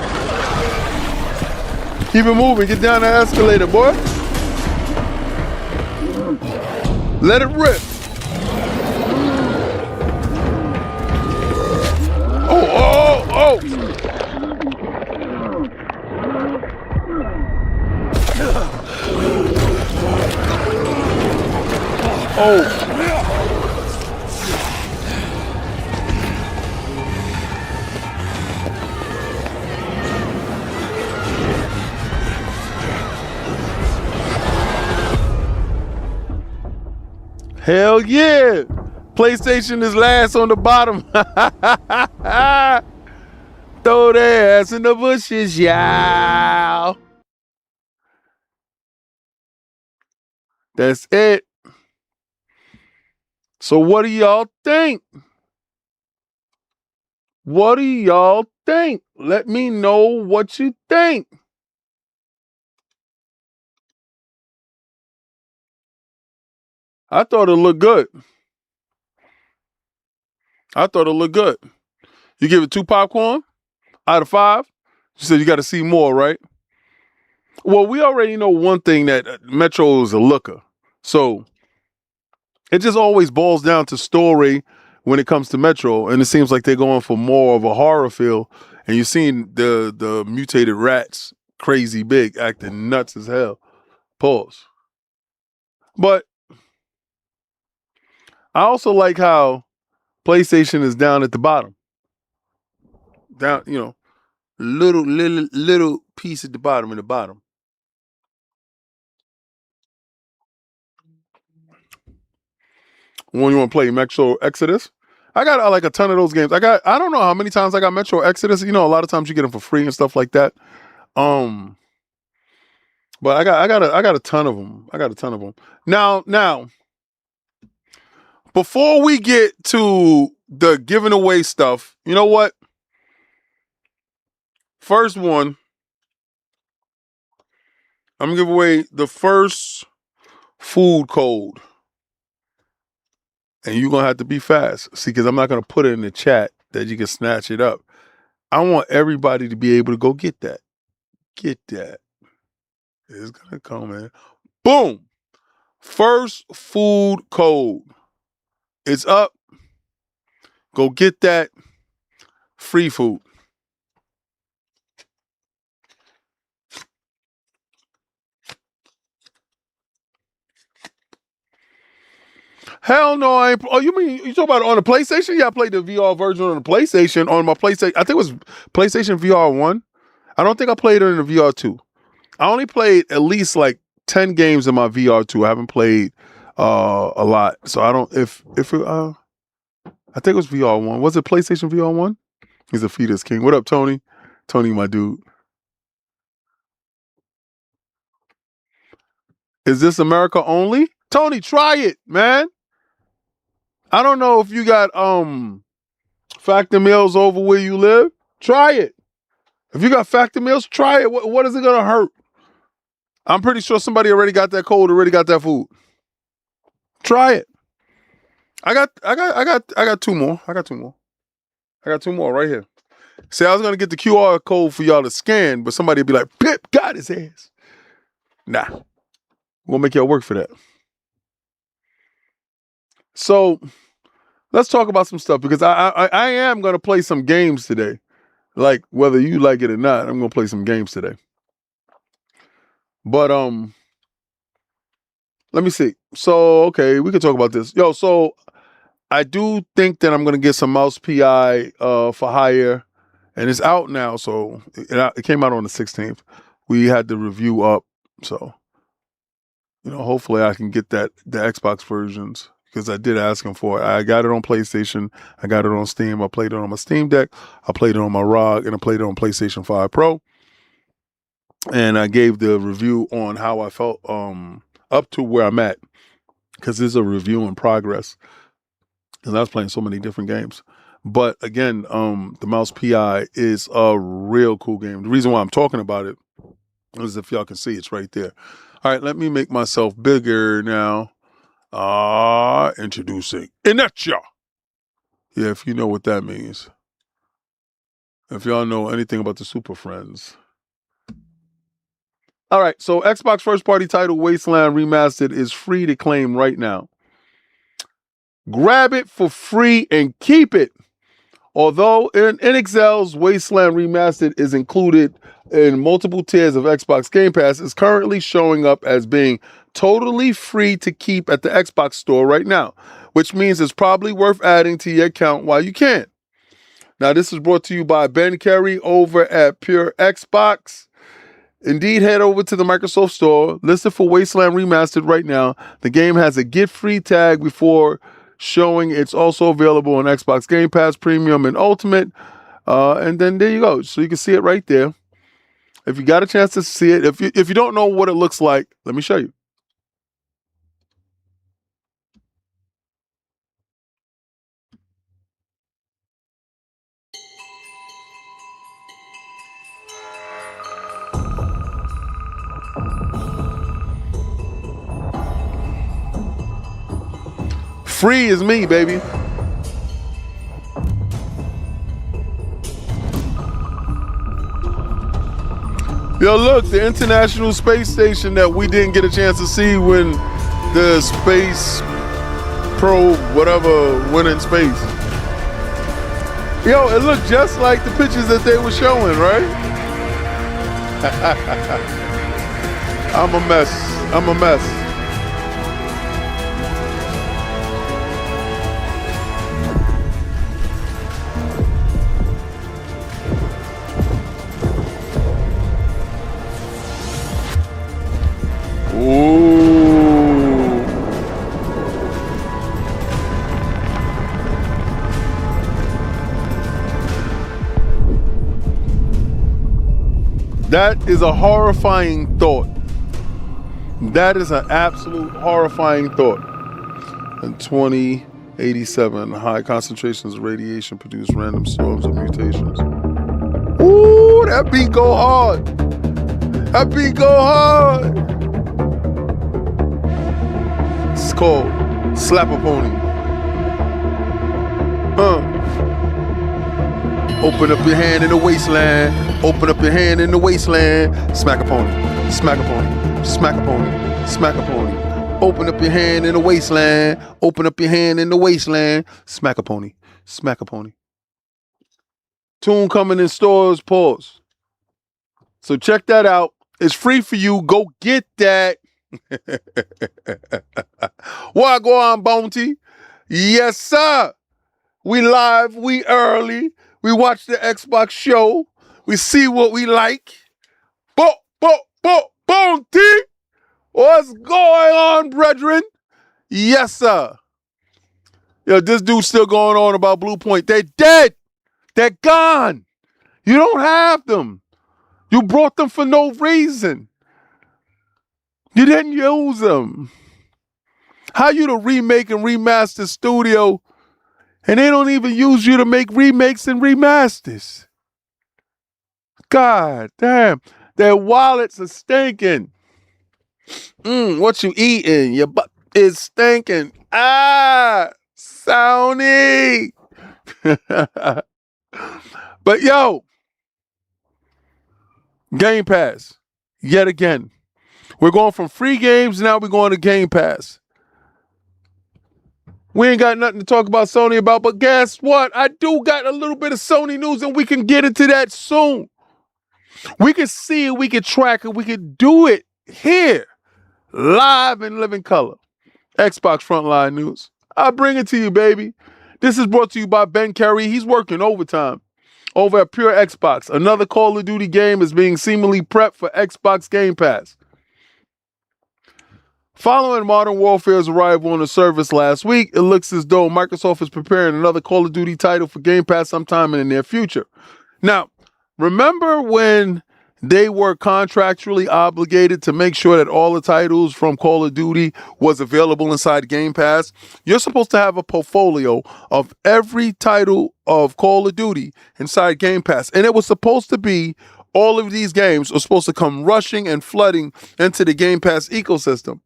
Speaker 3: Keep it moving. Get down the escalator, boy. Let it rip. Oh. Oh. Hell yeah. PlayStation is last on the bottom. Throw their ass in the bushes, y'all. That's it. So what do y'all think? What do y'all think? Let me know what you think. I thought it looked good. You give it 2 popcorn out of 5? You said you got to see more, right? Well, we already know one thing, that Metro is a looker. So it just always boils down to story when it comes to Metro, and it seems like they're going for more of a horror feel. And you've seen the mutated rats, crazy big, acting nuts as hell. Pause. But I also like how PlayStation is down at the bottom. Down, little piece at the bottom in the bottom. When you want to play Metro Exodus, I got like a ton of those games. I don't know how many times I got Metro Exodus. A lot of times you get them for free and stuff like that. But I got a ton of them. Now, before we get to the giving away stuff, you know what? First one, I'm gonna give away the first food code. And you're going to have to be fast. See, because I'm not going to put it in the chat that you can snatch it up. I want everybody to be able to go get that. Get that. It's going to come in. Boom. First food code. It's up. Go get that. Free food. Hell no, I ain't. Oh, you mean you talking about on the PlayStation? Yeah, I played the VR version on the PlayStation. On my PlayStation, I think it was PlayStation VR 1. I don't think I played it in the VR 2. I only played at least like 10 games in my VR 2. I haven't played a lot. So I don't, I think it was VR 1. Was it PlayStation VR 1? He's a fetus king. What up, Tony? Tony, my dude. Is this America only? Tony, try it, man. I don't know if you got factor meals over where you live. Try it. If you got factor meals, try it. What is it gonna hurt? I'm pretty sure somebody already got that code, already got that food. Try it. I got 2 more. I got 2 more right here. See, I was gonna get the QR code for y'all to scan, but somebody would be like, Pip got his ass. Nah. We'll make y'all work for that. So let's talk about some stuff, because I am going to play some games today. Like, whether you like it or not, I'm going to play some games today. But let me see. So, okay, we can talk about this. So I do think that I'm going to get some mouse PI for hire, and it's out now. So it came out on the 16th. We had the review up. So, hopefully I can get the Xbox versions, because I did ask him for it. I got it on PlayStation. I got it on Steam. I played it on my Steam Deck. I played it on my ROG, and I played it on PlayStation 5 Pro. And I gave the review on how I felt up to where I'm at, because there's a review in progress, because I was playing so many different games. But again, the Mouse PI is a real cool game. The reason why I'm talking about it is, if y'all can see, it's right there. All right, let me make myself bigger now. Introducing Inertia. Yeah, if you know what that means. If y'all know anything about the Super Friends. All right, so Xbox first-party title Wasteland Remastered is free to claim right now. Grab it for free and keep it. Although NXL's Wasteland Remastered is included in multiple tiers of Xbox Game Pass, is currently showing up as being totally free to keep at the Xbox store right now, which means it's probably worth adding to your account while you can. Now, this is brought to you by Ben Carey over at Pure Xbox. Indeed, head over to the Microsoft Store, listed for Wasteland Remastered right now. The game has a get free tag before showing it's also available on Xbox Game Pass Premium and Ultimate. And then there you go. So you can see it right there. If you got a chance to see it, if you don't know what it looks like, let me show you. Free is me, baby. Yo, look, the International Space Station that we didn't get a chance to see when the space probe, whatever, went in space. Yo, it looked just like the pictures that they were showing, right? I'm a mess. I'm a mess. Ooh. That is a horrifying thought. That is an absolute horrifying thought. In 2087, high concentrations of radiation produce random storms of mutations. Ooh, that beat go hard. That beat go hard. It's called Slap a Pony. Open up your hand in the wasteland. Open up your hand in the wasteland. Smack a pony. Smack a pony. Smack a pony. Smack a pony. Open up your hand in the wasteland. Open up your hand in the wasteland. Smack a pony. Smack a pony. Tune coming in stores. Pause. So check that out. It's free for you. Go get that. What go on, Bounty? Yes, sir. We live. We early. We watch the Xbox show. We see what we like. Bounty. What's going on, brethren? Yes, sir. Yo, this dude's still going on about Blue Point. They're dead. They're gone. You don't have them. You brought them for no reason. You didn't use them. How you the remake and remaster studio and they don't even use you to make remakes and remasters? God damn. Their wallets are stinking. What you eating? Your butt is stinking. Sony. But yo, Game Pass, yet again. We're going from free games, now we're going to Game Pass. We ain't got nothing to talk about Sony about, but guess what? I do got a little bit of Sony news, and we can get into that soon. We can see it, we can track it, we can do it here, live in living color. Xbox Frontline News. I'll bring it to you, baby. This is brought to you by Ben Carey. He's working overtime over at Pure Xbox. Another Call of Duty game is being seemingly prepped for Xbox Game Pass. Following Modern Warfare's arrival on the service last week, it looks as though Microsoft is preparing another Call of Duty title for Game Pass sometime in the near future. Now, remember when they were contractually obligated to make sure that all the titles from Call of Duty was available inside Game Pass? You're supposed to have a portfolio of every title of Call of Duty inside Game Pass. And it was supposed to be all of these games are supposed to come rushing and flooding into the Game Pass ecosystem.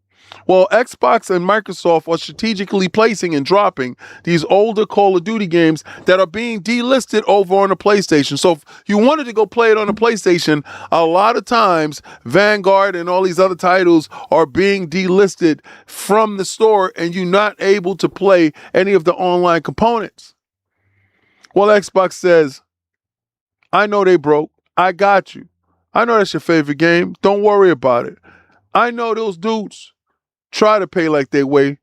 Speaker 3: Well, Xbox and Microsoft are strategically placing and dropping these older Call of Duty games that are being delisted over on the PlayStation. So if you wanted to go play it on the PlayStation, a lot of times Vanguard and all these other titles are being delisted from the store and you're not able to play any of the online components. Well, Xbox says, I know they broke. I got you. I know that's your favorite game. Don't worry about it. I know those dudes try to pay like they weigh.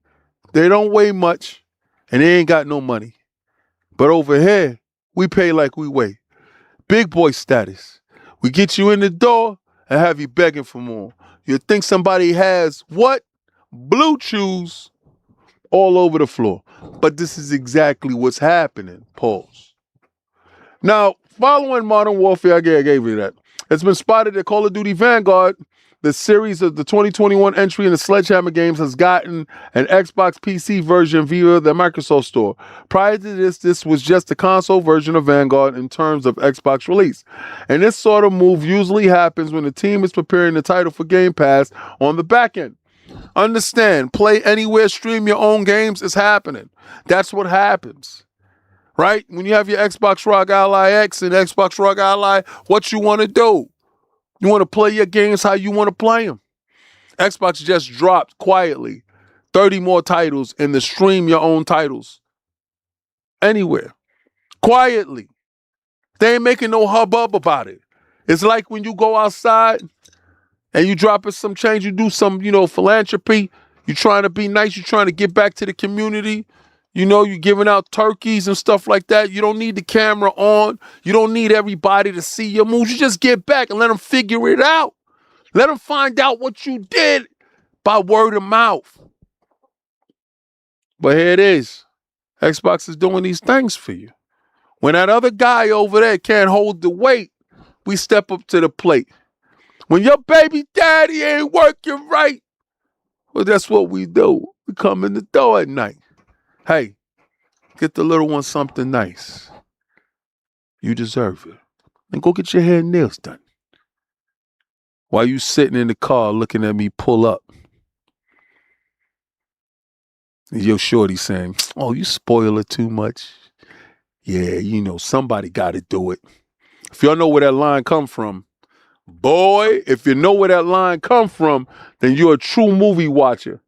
Speaker 3: They don't weigh much, and they ain't got no money. But over here, we pay like we weigh. Big boy status. We get you in the door, and have you begging for more. You think somebody has what? Blue chews all over the floor. But this is exactly what's happening. Pause. Now, following Modern Warfare, I gave you that. It's been spotted that Call of Duty Vanguard, the series of the 2021 entry in the Sledgehammer games, has gotten an Xbox PC version via the Microsoft Store. Prior to this was just the console version of Vanguard in terms of Xbox release. And this sort of move usually happens when the team is preparing the title for Game Pass on the back end. Understand, play anywhere, stream your own games is happening. That's what happens, right? When you have your Xbox ROG Ally X and Xbox ROG Ally, what you want to do? You want to play your games how you want to play them. Xbox just dropped quietly 30 more titles in the stream your own titles anywhere. Quietly. They ain't making no hubbub about it. It's like when you go outside and you drop us some change, you do some, philanthropy. You're trying to be nice. You're trying to get back to the community. You're giving out turkeys and stuff like that. You don't need the camera on. You don't need everybody to see your moves. You just get back and let them figure it out. Let them find out what you did by word of mouth. But here it is. Xbox is doing these things for you. When that other guy over there can't hold the weight, we step up to the plate. When your baby daddy ain't working right, well, that's what we do. We come in the door at night. Hey, get the little one something nice. You deserve it. And go get your hair and nails done. While you sitting in the car looking at me pull up. And your shorty saying, oh, you spoil it too much. Yeah, somebody got to do it. If y'all know where that line come from, boy, if you know where that line come from, then you're a true movie watcher.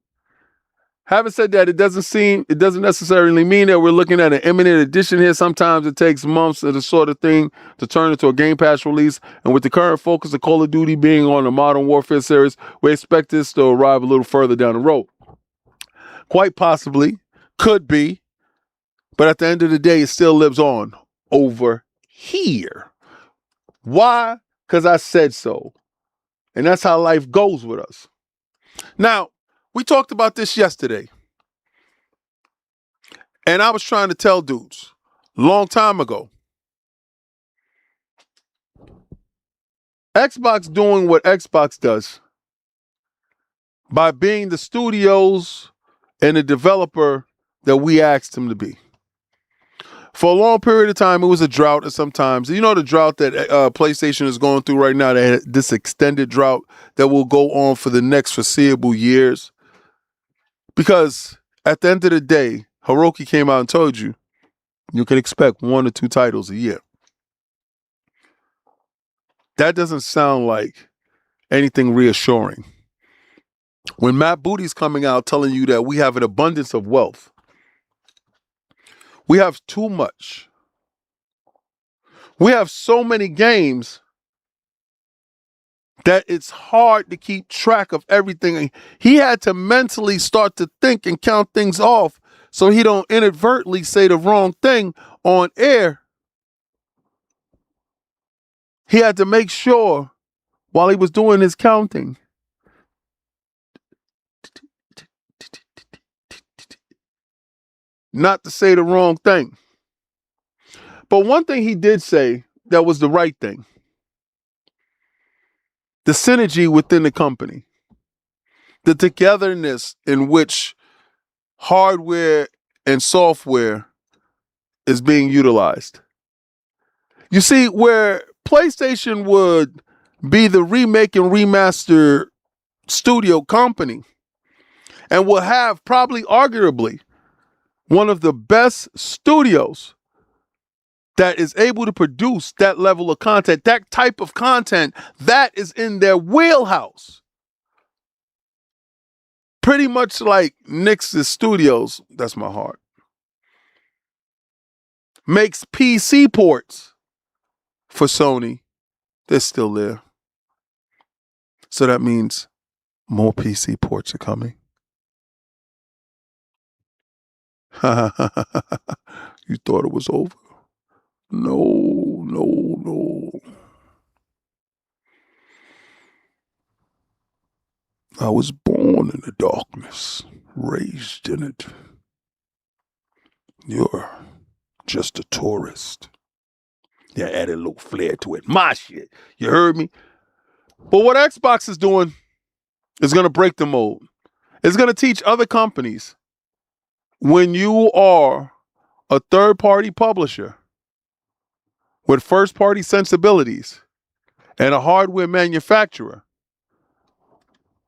Speaker 3: Having said that, it doesn't necessarily mean that we're looking at an imminent edition here. Sometimes it takes months of the sort of thing to turn into a Game Pass release. And with the current focus of Call of Duty being on the Modern Warfare series, we expect this to arrive a little further down the road. Quite possibly, could be, but at the end of the day, it still lives on over here. Why? Because I said so. And that's how life goes with us. Now, we talked about this yesterday. And I was trying to tell dudes long time ago. Xbox doing what Xbox does by being the studios and the developer that we asked them to be. For a long period of time, it was a drought, and sometimes, the drought that PlayStation is going through right now, this extended drought that will go on for the next foreseeable years. Because at the end of the day, Hiroki came out and told you can expect 1 or 2 titles a year. That doesn't sound like anything reassuring. When Matt Booty's coming out telling you that we have an abundance of wealth, we have too much. We have so many games that it's hard to keep track of everything. He had to mentally start to think and count things off so he don't inadvertently say the wrong thing on air. He had to make sure while he was doing his counting not to say the wrong thing. But one thing he did say that was the right thing. The synergy within the company. The togetherness in which hardware and software is being utilized. You see, where PlayStation would be the remake and remaster studio company and will have probably arguably one of the best studios that is able to produce that level of content, that type of content that is in their wheelhouse. Pretty much like Nix's Studios, that's my heart, makes PC ports for Sony. They're still there. So that means more PC ports are coming. You thought it was over? No. I was born in the darkness, raised in it. You're just a tourist. Yeah, added a little flair to it. My shit. You heard me? But what Xbox is doing is going to break the mold. It's going to teach other companies when you are a third-party publisher with first-party sensibilities and a hardware manufacturer,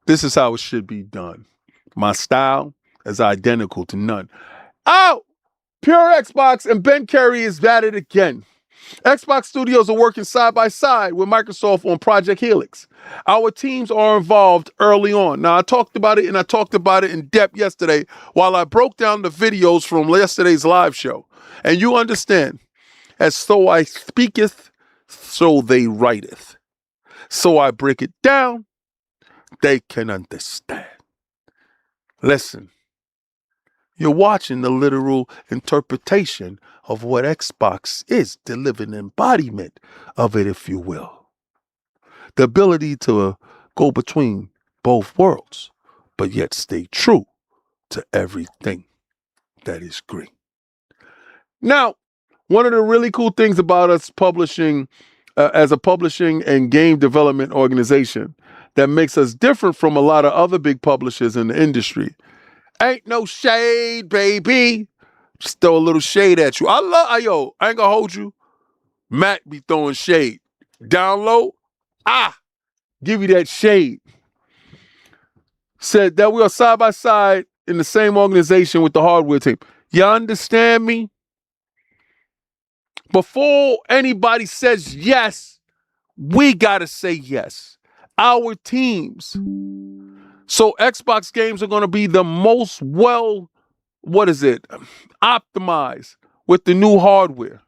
Speaker 3: this is how it should be done. My style is identical to none. Oh, Pure Xbox and Ben Carey is at it again. Xbox Studios are working side by side with Microsoft on Project Helix. Our teams are involved early on. Now, I talked about it in depth yesterday while I broke down the videos from yesterday's live show. And you understand, as so I speaketh, so they writeth. So I break it down, they can understand. Listen, you're watching the literal interpretation of what Xbox is, the living embodiment of it, if you will. The ability to go between both worlds, but yet stay true to everything that is green. Now, one of the really cool things about us publishing, as a publishing and game development organization, that makes us different from a lot of other big publishers in the industry. Ain't no shade, baby. Just throw a little shade at you. I ain't gonna hold you. Matt be throwing shade. Down low, give you that shade. Said that we are side by side in the same organization with the hardware team. You understand me? Before anybody says yes, we gotta say yes. Our teams. So Xbox games are gonna be the most optimized with the new hardware.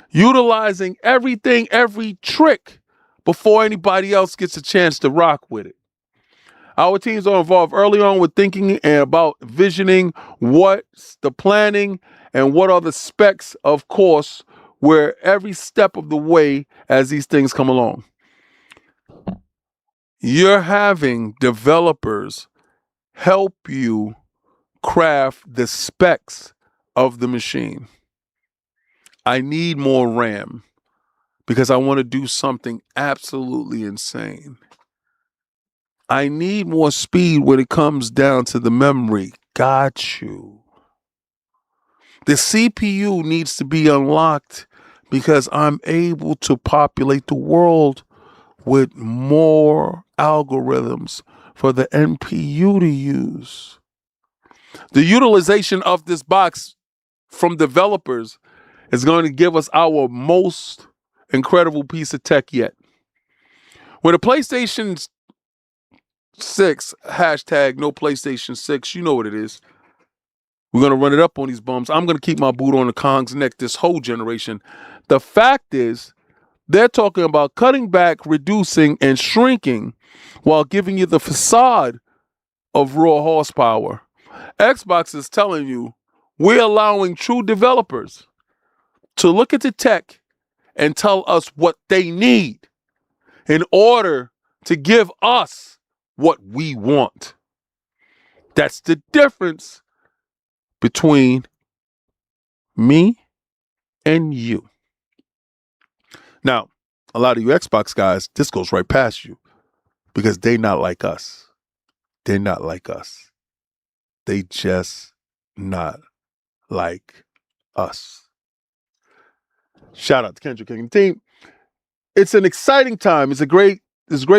Speaker 3: Utilizing everything, every trick before anybody else gets a chance to rock with it. Our teams are involved early on with thinking and about visioning what's the planning and what are the specs, of course, where every step of the way as these things come along. You're having developers help you craft the specs of the machine. I need more RAM because I want to do something absolutely insane. I need more speed when it comes down to the memory. Got you. The CPU needs to be unlocked because I'm able to populate the world with more algorithms for the NPU to use. The utilization of this box from developers is going to give us our most incredible piece of tech yet. With a PlayStation 6, hashtag no PlayStation 6, you know what it is. We're going to run it up on these bums. I'm going to keep my boot on the Kong's neck this whole generation. The fact is, they're talking about cutting back, reducing, and shrinking while giving you the facade of raw horsepower. Xbox is telling you, we're allowing true developers to look at the tech and tell us what they need in order to give us what we want. That's the difference between me and you. Now, a lot of you Xbox guys, this goes right past you because they not like us. They're not like us. They just not like us. Shout out to Kendrick King and team. It's an exciting time. It's great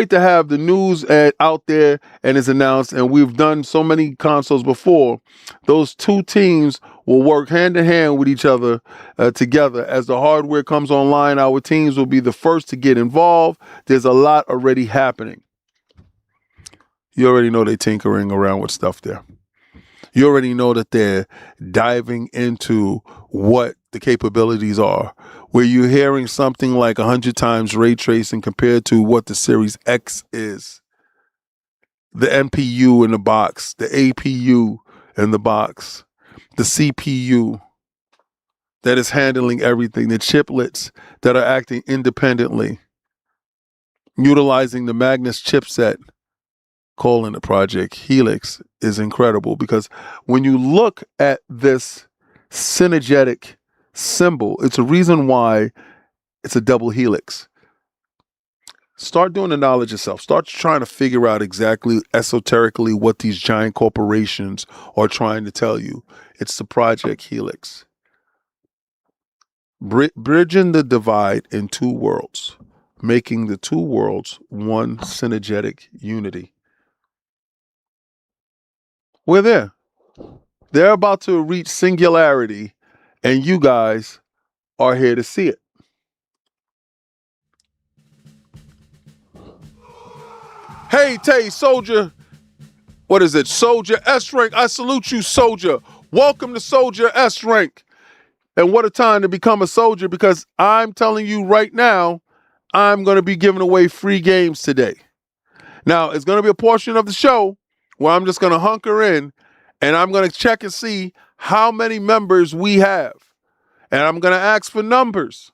Speaker 3: to have the news out there and it's announced, and we've done so many consoles before. Those two teams will work hand in hand with each other together. As the hardware comes online, our teams will be the first to get involved. There's a lot already happening. You already know they're tinkering around with stuff there. You already know that they're diving into what the capabilities are. Where you're hearing something like 100 times ray tracing compared to what the Series X is. The NPU in the box, the APU in the box, the CPU that is handling everything, the chiplets that are acting independently, utilizing the Magnus chipset calling it Project Helix is incredible, because when you look at this synergetic symbol, it's a reason why it's a double helix. Start doing the knowledge yourself. Start trying to figure out exactly esoterically what these giant corporations are trying to tell you. It's the Project Helix. Bridging the divide in two worlds, making the two worlds one synergetic unity. We're there. They're about to reach singularity, and you guys are here to see it. Hey, Tay, Soldier. What is it? Soldier S rank. I salute you, Soldier. Welcome to Soldier S rank. And what a time to become a soldier, because I'm telling you right now, I'm going to be giving away free games today. Now, it's going to be a portion of the show where I'm just going to hunker in and I'm going to check and see how many members we have. And I'm going to ask for numbers.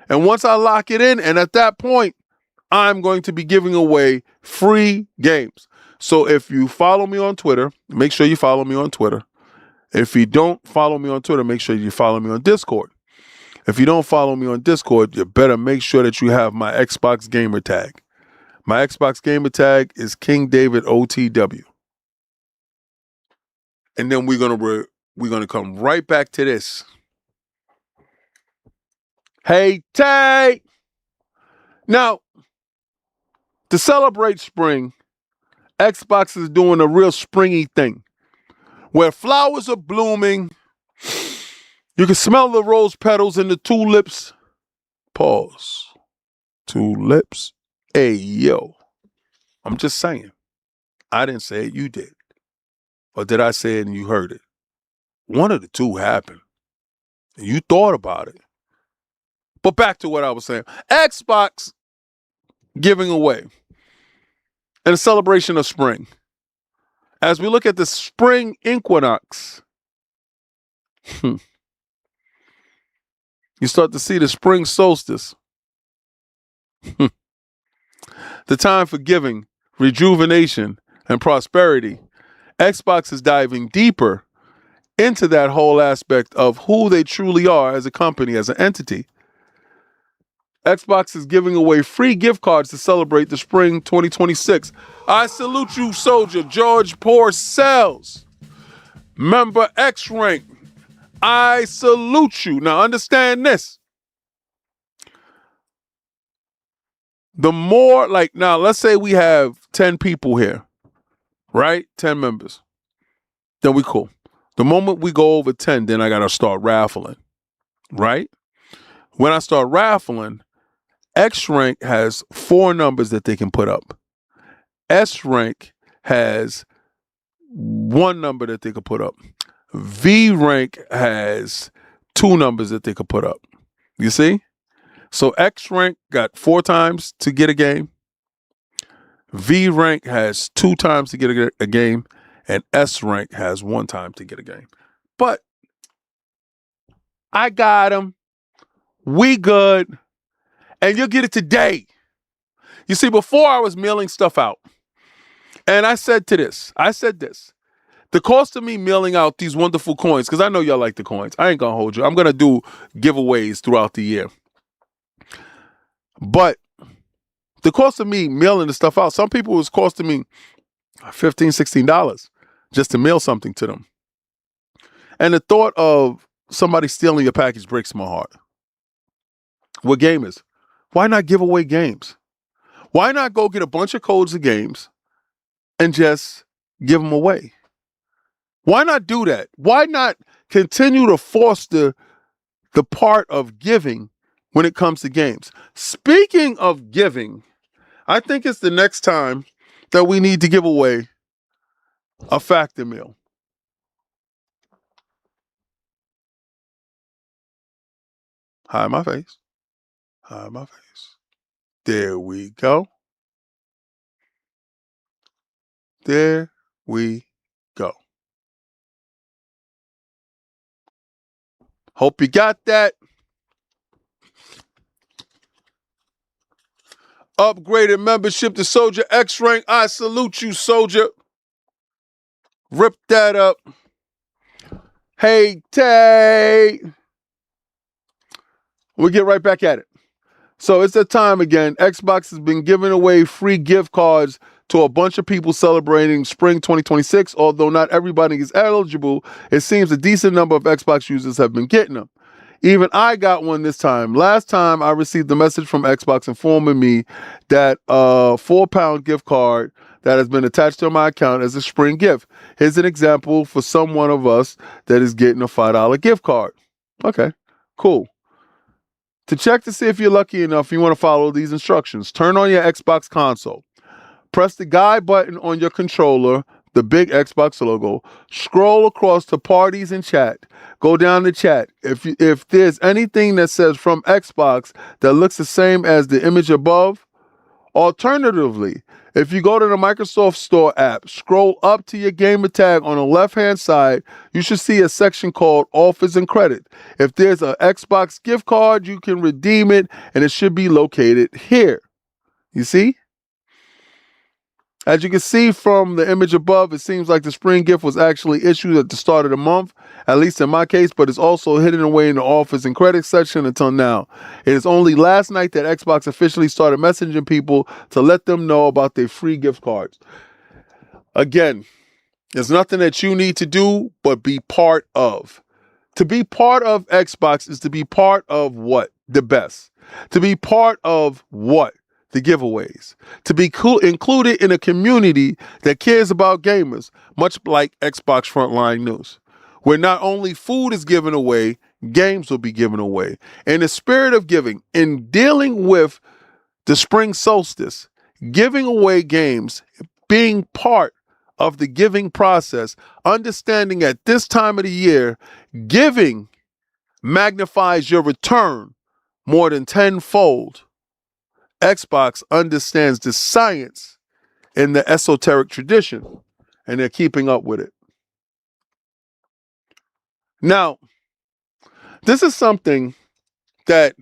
Speaker 3: And once I lock it in, and at that point, I'm going to be giving away free games. So if you follow me on Twitter, make sure you follow me on Twitter. If you don't follow me on Twitter, make sure you follow me on Discord. If you don't follow me on Discord, you better make sure that you have my Xbox gamer tag. My Xbox gamer tag is King David OTW. And then we're gonna come right back to this. Hey, Tay! Now, to celebrate spring, Xbox is doing a real springy thing, where flowers are blooming. You can smell the rose petals and the tulips. Pause. Tulips. Hey, yo. I'm just saying. I didn't say it, you did. Or did I say it and you heard it? One of the two happened. And you thought about it. But back to what I was saying. Xbox giving away in a celebration of spring. As we look at the spring equinox, you start to see the spring solstice. The time for giving, rejuvenation, and prosperity. Xbox is diving deeper into that whole aspect of who they truly are as a company, as an entity. Xbox is giving away free gift cards to celebrate the spring 2026. I salute you, Soldier. George Porcells, member X rank. I salute you. Now understand this. The more, now let's say we have 10 people here, right? 10 members. Then we cool. The moment we go over 10, then I got to start raffling, right? When I start raffling, X rank has 4 numbers that they can put up. S rank has 1 number that they could put up. V rank has 2 numbers that they could put up. You see? So X rank got 4 times to get a game. V rank has 2 times to get a game. And S rank has 1 time to get a game. But I got them. We good. And you'll get it today. You see, before I was mailing stuff out, and I said this, the cost of me mailing out these wonderful coins, because I know y'all like the coins. I ain't going to hold you. I'm going to do giveaways throughout the year. But the cost of me mailing the stuff out, some people was costing me $15, $16 just to mail something to them. And the thought of somebody stealing your package breaks my heart. We're gamers. Why not give away games? Why not go get a bunch of codes of games and just give them away? Why not do that? Why not continue to foster the part of giving when it comes to games? Speaking of giving, I think it's the next time that we need to give away a factor meal. Hide my face. Hide my face. There we go. There we go. Hope you got that. Upgraded membership to Soldier X rank. I salute you, Soldier. Rip that up. Hey, Tay. We'll get right back at it. So it's that time again. Xbox has been giving away free gift cards to a bunch of people celebrating spring 2026. Although not everybody is eligible, it seems a decent number of Xbox users have been getting them. Even I got one this time. Last time I received a message from Xbox informing me that a £4 gift card that has been attached to my account as a spring gift. Here's an example for someone of us that is getting a $5 gift card. Okay, cool. To check to see if you're lucky enough, you want to follow these instructions. Turn on your Xbox console. Press the guide button on your controller, the big Xbox logo. Scroll across to parties and chat. Go down to chat. If there's anything that says from Xbox that looks the same as the image above, alternatively, if you go to the Microsoft Store app, scroll up to your gamer tag on the left-hand side, you should see a section called Offers and Credit. If there's an Xbox gift card, you can redeem it, and it should be located here. You see? As you can see from the image above, it seems like the spring gift was actually issued at the start of the month, at least in my case, but it's also hidden away in the Offers and Credit section until now. It is only last night that Xbox officially started messaging people to let them know about their free gift cards. Again, there's nothing that you need to do but be part of. To be part of Xbox is to be part of what? The best. To be part of what? The giveaways. To be included in a community that cares about gamers, much like Xbox Frontline News, where not only food is given away, games will be given away. In the spirit of giving, in dealing with the spring solstice, giving away games, being part of the giving process, understanding at this time of the year, giving magnifies your return more than tenfold. Xbox understands the science in the esoteric tradition, and they're keeping up with it. Now, this is something that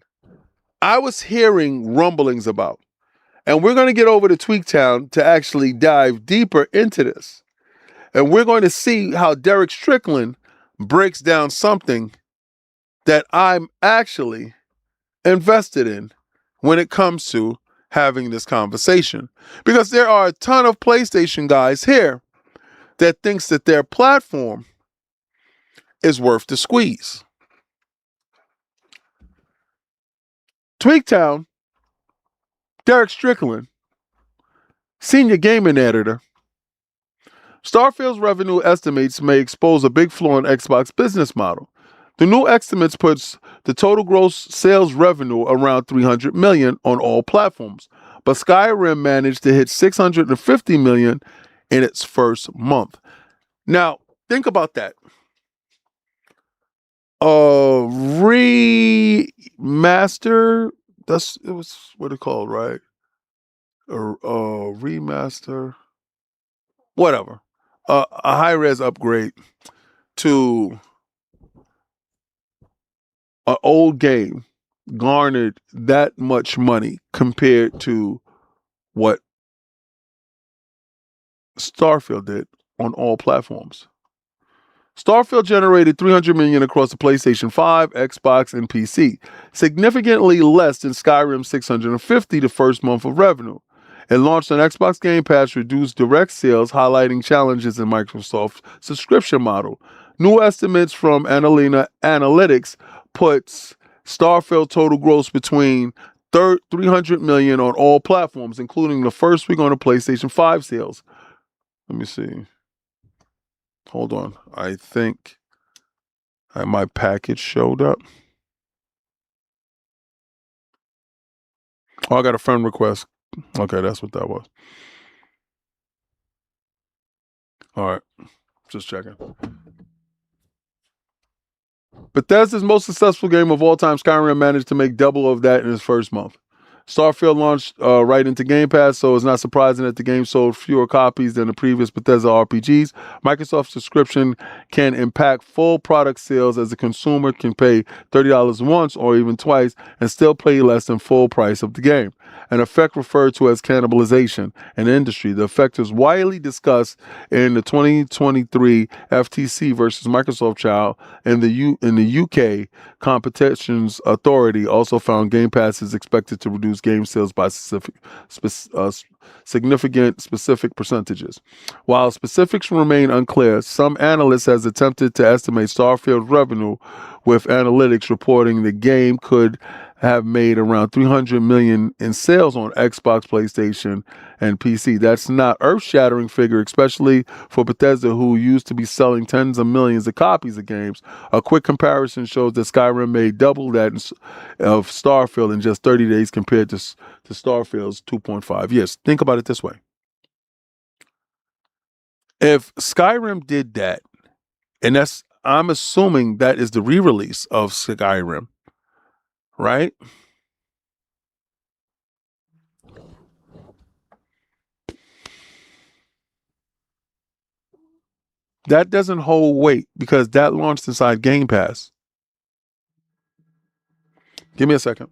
Speaker 3: I was hearing rumblings about, and we're going to get over to Tweaktown to actually dive deeper into this. And we're going to see how Derek Strickland breaks down something that I'm actually invested in when it comes to having this conversation. Because there are a ton of PlayStation guys here that thinks that their platform is worth the squeeze. Tweaktown, Derek Strickland, senior gaming editor. Starfield's revenue estimates may expose a big flaw in Xbox business model. The new estimates puts the total gross sales revenue around $300 million on all platforms, but Skyrim managed to hit $650 million in its first month. Now, think about that. Remaster, it was what it called, right? Remaster, whatever. A high-res upgrade to an old game garnered that much money compared to what Starfield did on all platforms. Starfield generated $300 million across the PlayStation 5, Xbox, and PC, significantly less than Skyrim's $650 the first month of revenue. It launched on Xbox Game Pass, reduced direct sales, highlighting challenges in Microsoft's subscription model. New estimates from Analytics puts Starfield total gross between $300 million on all platforms, including the first week on the PlayStation 5 sales. Let me see. Hold on. I think my package showed up. Oh, I got a friend request. Okay, that's what that was. All right. Just checking. Bethesda's most successful game of all time, Skyrim, managed to make double of that in its first month. Starfield launched right into Game Pass, so it's not surprising that the game sold fewer copies than the previous Bethesda RPGs. Microsoft's subscription can impact full product sales, as the consumer can pay $30 once or even twice and still pay less than full price of the game. an effect referred to as cannibalization in the industry. The effect is widely discussed in the 2023 FTC versus Microsoft trial, and in the UK Competitions Authority also found Game Pass is expected to reduce game sales by significant specific percentages. While specifics remain unclear, some analysts has attempted to estimate Starfield's revenue, with analytics reporting the game could have made around 300 million in sales on Xbox, PlayStation, and PC. That's not earth-shattering figure, especially for Bethesda, who used to be selling tens of millions of copies of games. A quick comparison shows that Skyrim made double that of Starfield in just 30 days compared to Starfield's 2.5 years. Think about it this way. If Skyrim did that, and I'm assuming that is the re-release of Skyrim, right? That doesn't hold weight because that launched inside Game Pass. Give me a second.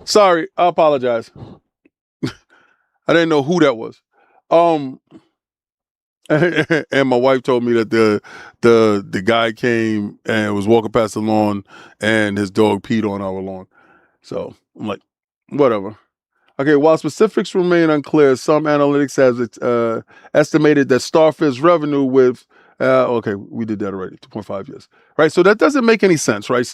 Speaker 3: Sorry, I apologize. I didn't know who that was. And my wife told me that the guy came and was walking past the lawn and his dog peed on our lawn. So I'm like, whatever. Okay, while specifics remain unclear, some analytics has estimated that Starfield's revenue with okay, we did that already, 2.5 years. Right, so that doesn't make any sense, right?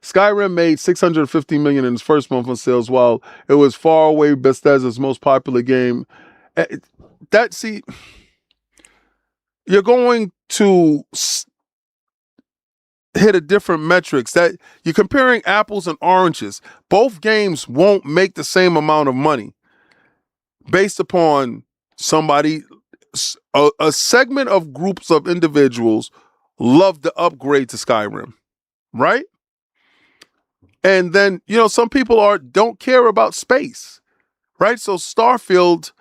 Speaker 3: Skyrim made $650 million in its first month of sales, while it was far away Bethesda's most popular game. You're going to hit a different metrics. That you're comparing apples and oranges. Both games won't make the same amount of money based upon a segment of groups of individuals love to upgrade to Skyrim, right? And then, some people don't care about space, right? So Starfield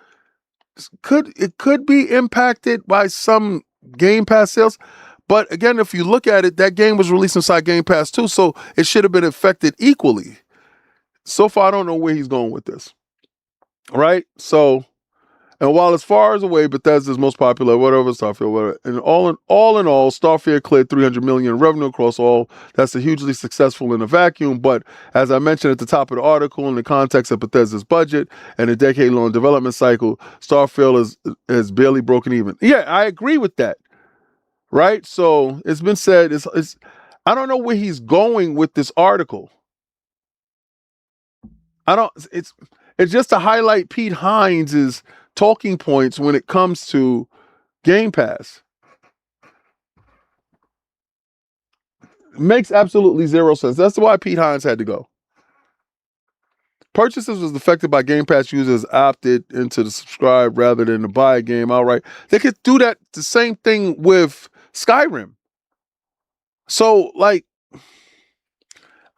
Speaker 3: could be impacted by some Game Pass sales. But again, if you look at it, that game was released inside Game Pass too, so it should have been affected equally. So far, I don't know where he's going with this, right? So, and while as far as away, Bethesda's most popular, whatever, Starfield, whatever, and all in all, Starfield cleared 300 million in revenue across all. That's a hugely successful in a vacuum. But as I mentioned at the top of the article, in the context of Bethesda's budget and a decade-long development cycle, Starfield is barely broken even. Yeah, I agree with that. Right? So it's been said, I don't know where he's going with this article. It's just to highlight Pete Hines' talking points when it comes to Game Pass. It makes absolutely zero sense. That's why Pete Hines had to go. Purchases was affected by Game Pass users opted into the subscribe rather than to buy a game outright. They could do that, the same thing with Skyrim. So,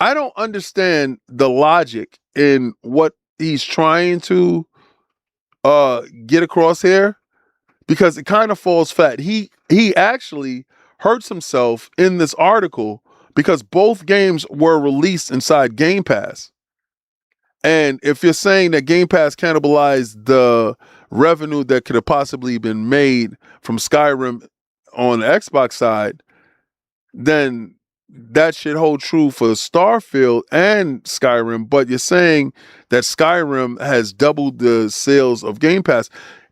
Speaker 3: I don't understand the logic in what he's trying to get across here, because it kind of falls flat. He actually hurts himself in this article because both games were released inside Game Pass. And if you're saying that Game Pass cannibalized the revenue that could have possibly been made from Skyrim on the Xbox side, then that should hold true for Starfield and Skyrim. But you're saying that Skyrim has doubled the sales of Game Pass.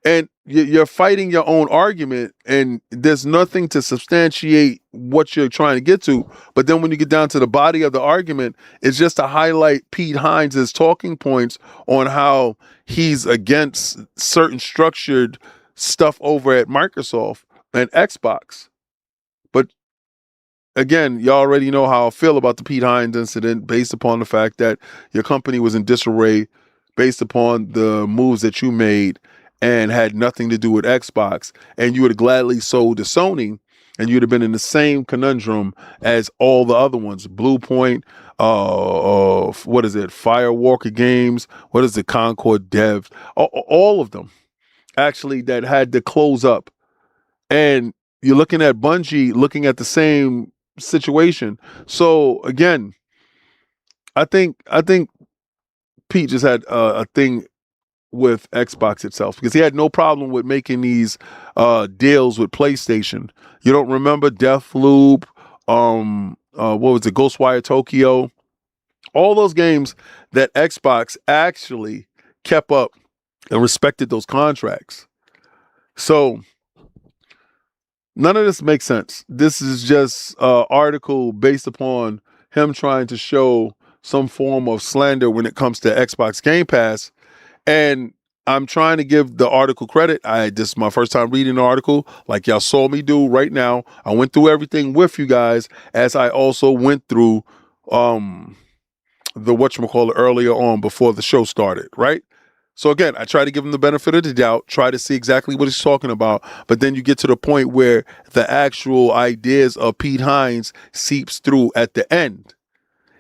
Speaker 3: And you're fighting your own argument, and there's nothing to substantiate what you're trying to get to. But then when you get down to the body of the argument, it's just to highlight Pete Hines' talking points on how he's against certain structured stuff over at Microsoft and Xbox. But again, you already know how I feel about the Pete Hines incident based upon the fact that your company was in disarray based upon the moves that you made and had nothing to do with Xbox, and you would have gladly sold to Sony, and you'd have been in the same conundrum as all the other ones. Blue Point, what is it? Firewalker Games, what is it? Concord Dev, all of them actually that had to close up. And you're looking at Bungie looking at the same situation. So again, I think Pete just had a thing with Xbox itself, because he had no problem with making these deals with PlayStation. You don't remember Deathloop, what was it, Ghostwire Tokyo, all those games that Xbox actually kept up and respected those contracts. So none of this makes sense. This is just an article based upon him trying to show some form of slander when it comes to Xbox Game Pass. And I'm trying to give the article credit. This is my first time reading the article, like y'all saw me do right now. I went through everything with you guys, as I also went through the whatchamacallit earlier on before the show started, right? So again, I try to give him the benefit of the doubt, try to see exactly what he's talking about, but then you get to the point where the actual ideas of Pete Hines seeps through at the end.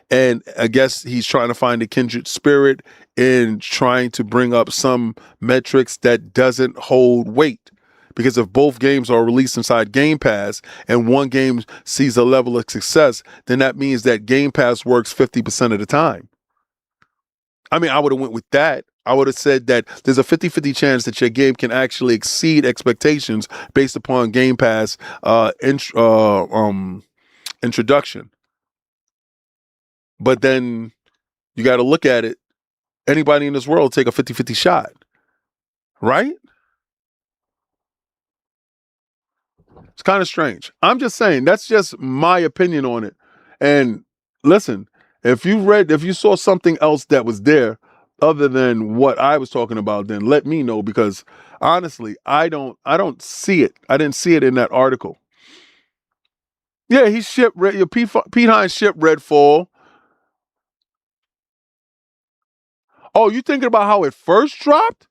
Speaker 3: And I guess he's trying to find a kindred spirit in trying to bring up some metrics that doesn't hold weight. Because if both games are released inside Game Pass and one game sees a level of success, then that means that Game Pass works 50% of the time. I mean, I would have went with that. I would have said that there's a 50-50 chance that your game can actually exceed expectations based upon Game Pass introduction. But then you got to look at it. Anybody in this world take a 50-50 shot, right? It's kind of strange. I'm just saying, that's just my opinion on it. And listen, if you saw something else that was there other than what I was talking about, then let me know, because honestly, I don't see it. I didn't see it in that article. Yeah, he shipped Pete Hines shipped Redfall. Oh, you thinking about how it first dropped?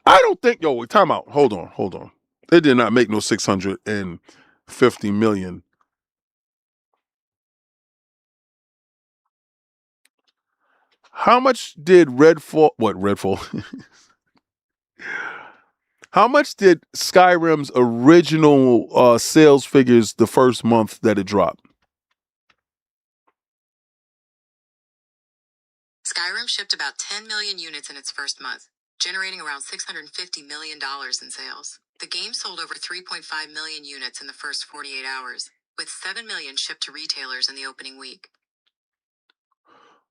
Speaker 3: I don't think, time out. Hold on. It did not make no 650 million. How much did Redfall? How much did Skyrim's original sales figures the first month that it dropped?
Speaker 12: Skyrim shipped about 10 million units in its first month, generating around $650 million in sales. The game sold over 3.5 million units in the first 48 hours, with 7 million shipped to retailers in the opening week.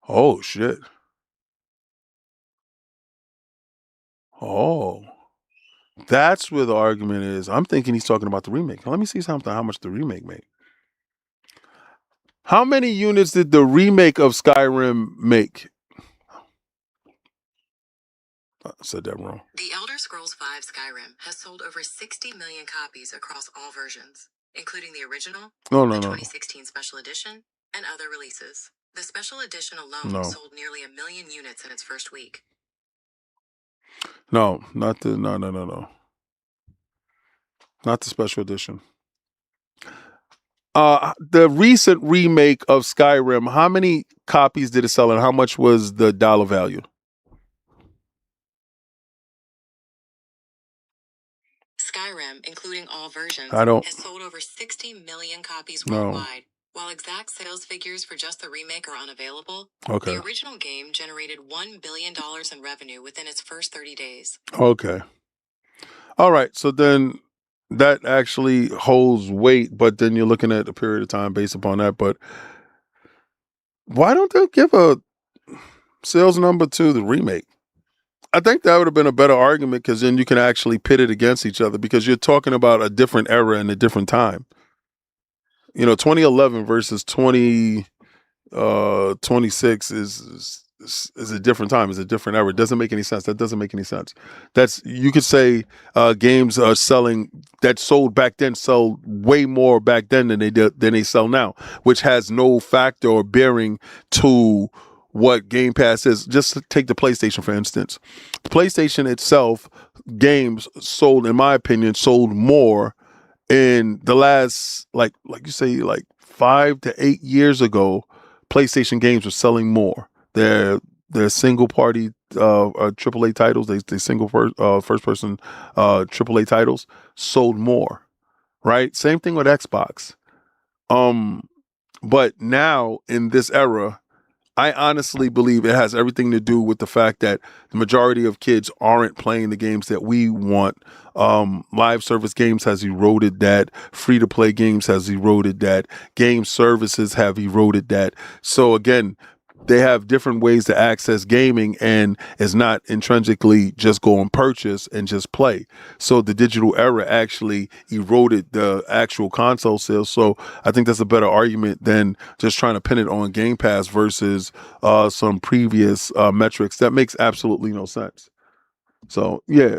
Speaker 3: Oh, shit. Oh, that's where the argument is. I'm thinking he's talking about the remake. Let me see something, how much the remake made. How many units did the remake of Skyrim make? I said that wrong.
Speaker 12: The Elder Scrolls V Skyrim has sold over 60 million copies across all versions, including the original, the 2016 Special Edition, and other releases. The Special Edition alone sold nearly 1 million units in its first week.
Speaker 3: No. Not the Special Edition. The recent remake of Skyrim, how many copies did it sell and how much was the dollar value?
Speaker 12: Skyrim, including all versions, has sold over 60 million copies worldwide. While exact sales figures for just the remake are unavailable, the original game generated $1 billion in revenue within its first 30 days.
Speaker 3: Okay. All right. So then that actually holds weight, but then you're looking at a period of time based upon that. But why don't they give a sales number to the remake? I think that would have been a better argument because then you can actually pit it against each other because you're talking about a different era and a different time. 2011 versus 2026 is a different time. It's a different era. It doesn't make any sense. That doesn't make any sense. You could say games are selling that sold back then sell way more back then than they sell now, which has no factor or bearing to what Game Pass is. Just take the PlayStation, for instance. The PlayStation itself, games sold, in my opinion, sold more in the last, like you say, like 5 to 8 years ago. PlayStation games were selling more. They're single party AAA titles. They single first person AAA titles sold more, right? Same thing with Xbox. But now in this era, I honestly believe it has everything to do with the fact that the majority of kids aren't playing the games that we want. Live service games has eroded that. Free-to-play games has eroded that. Game services have eroded that. So again, they have different ways to access gaming, and it's not intrinsically just go and purchase and just play. So the digital era actually eroded the actual console sales. So I think that's a better argument than just trying to pin it on Game Pass versus some previous metrics. That makes absolutely no sense. So yeah.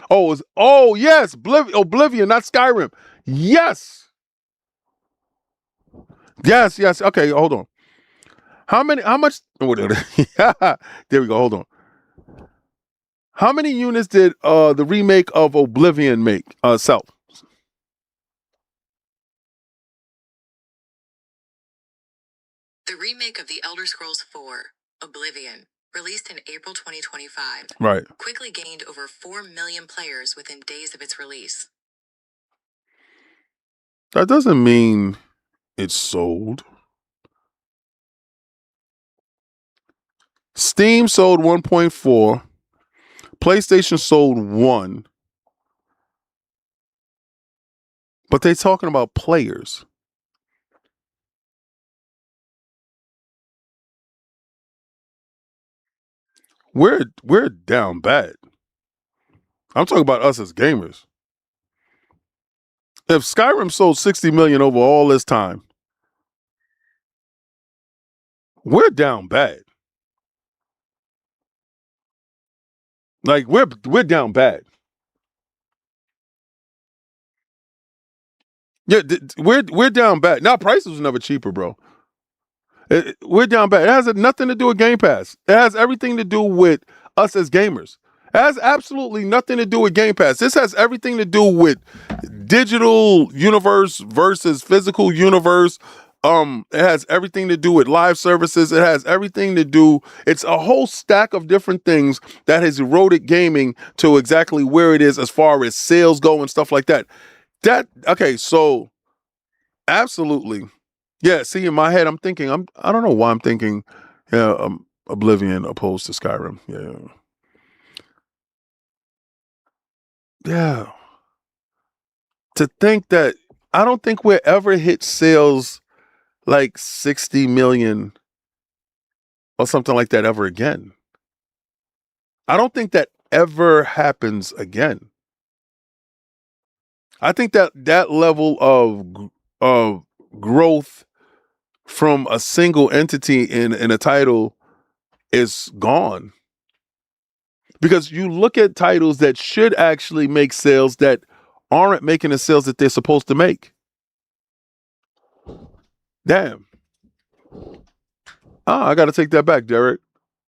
Speaker 3: Yes, Oblivion, not Skyrim. Yes. Yes. Okay, hold on. How much? There we go. Hold on. How many units did the remake of Oblivion sell?
Speaker 12: The remake of The Elder Scrolls IV, Oblivion, released in April 2025,
Speaker 3: right,
Speaker 12: quickly gained over 4 million players within days of its release.
Speaker 3: That doesn't mean it's sold. Steam sold 1.4. PlayStation sold 1. But they're talking about players. We're down bad. I'm talking about us as gamers. If Skyrim sold 60 million over all this time, we're down bad. Like we're down bad. Yeah, we're down bad. Now prices was never cheaper, bro. We're down bad. It has nothing to do with Game Pass. It has everything to do with us as gamers. It has absolutely nothing to do with Game Pass. This has everything to do with digital universe versus physical universe. It has everything to do with live services. It has everything to do. It's a whole stack of different things that has eroded gaming to exactly where it is as far as sales go and stuff like that. Okay, so absolutely. Yeah, see, in my head, I'm thinking, I don't know why I'm thinking Oblivion opposed to Skyrim. Yeah. To think that, I don't think we'll ever hit sales like 60 million or something like that ever again. I don't think that ever happens again. I think that level of growth from a single entity in a title is gone. Because you look at titles that should actually make sales that aren't making the sales that they're supposed to make. Damn. I got to take that back, Derek.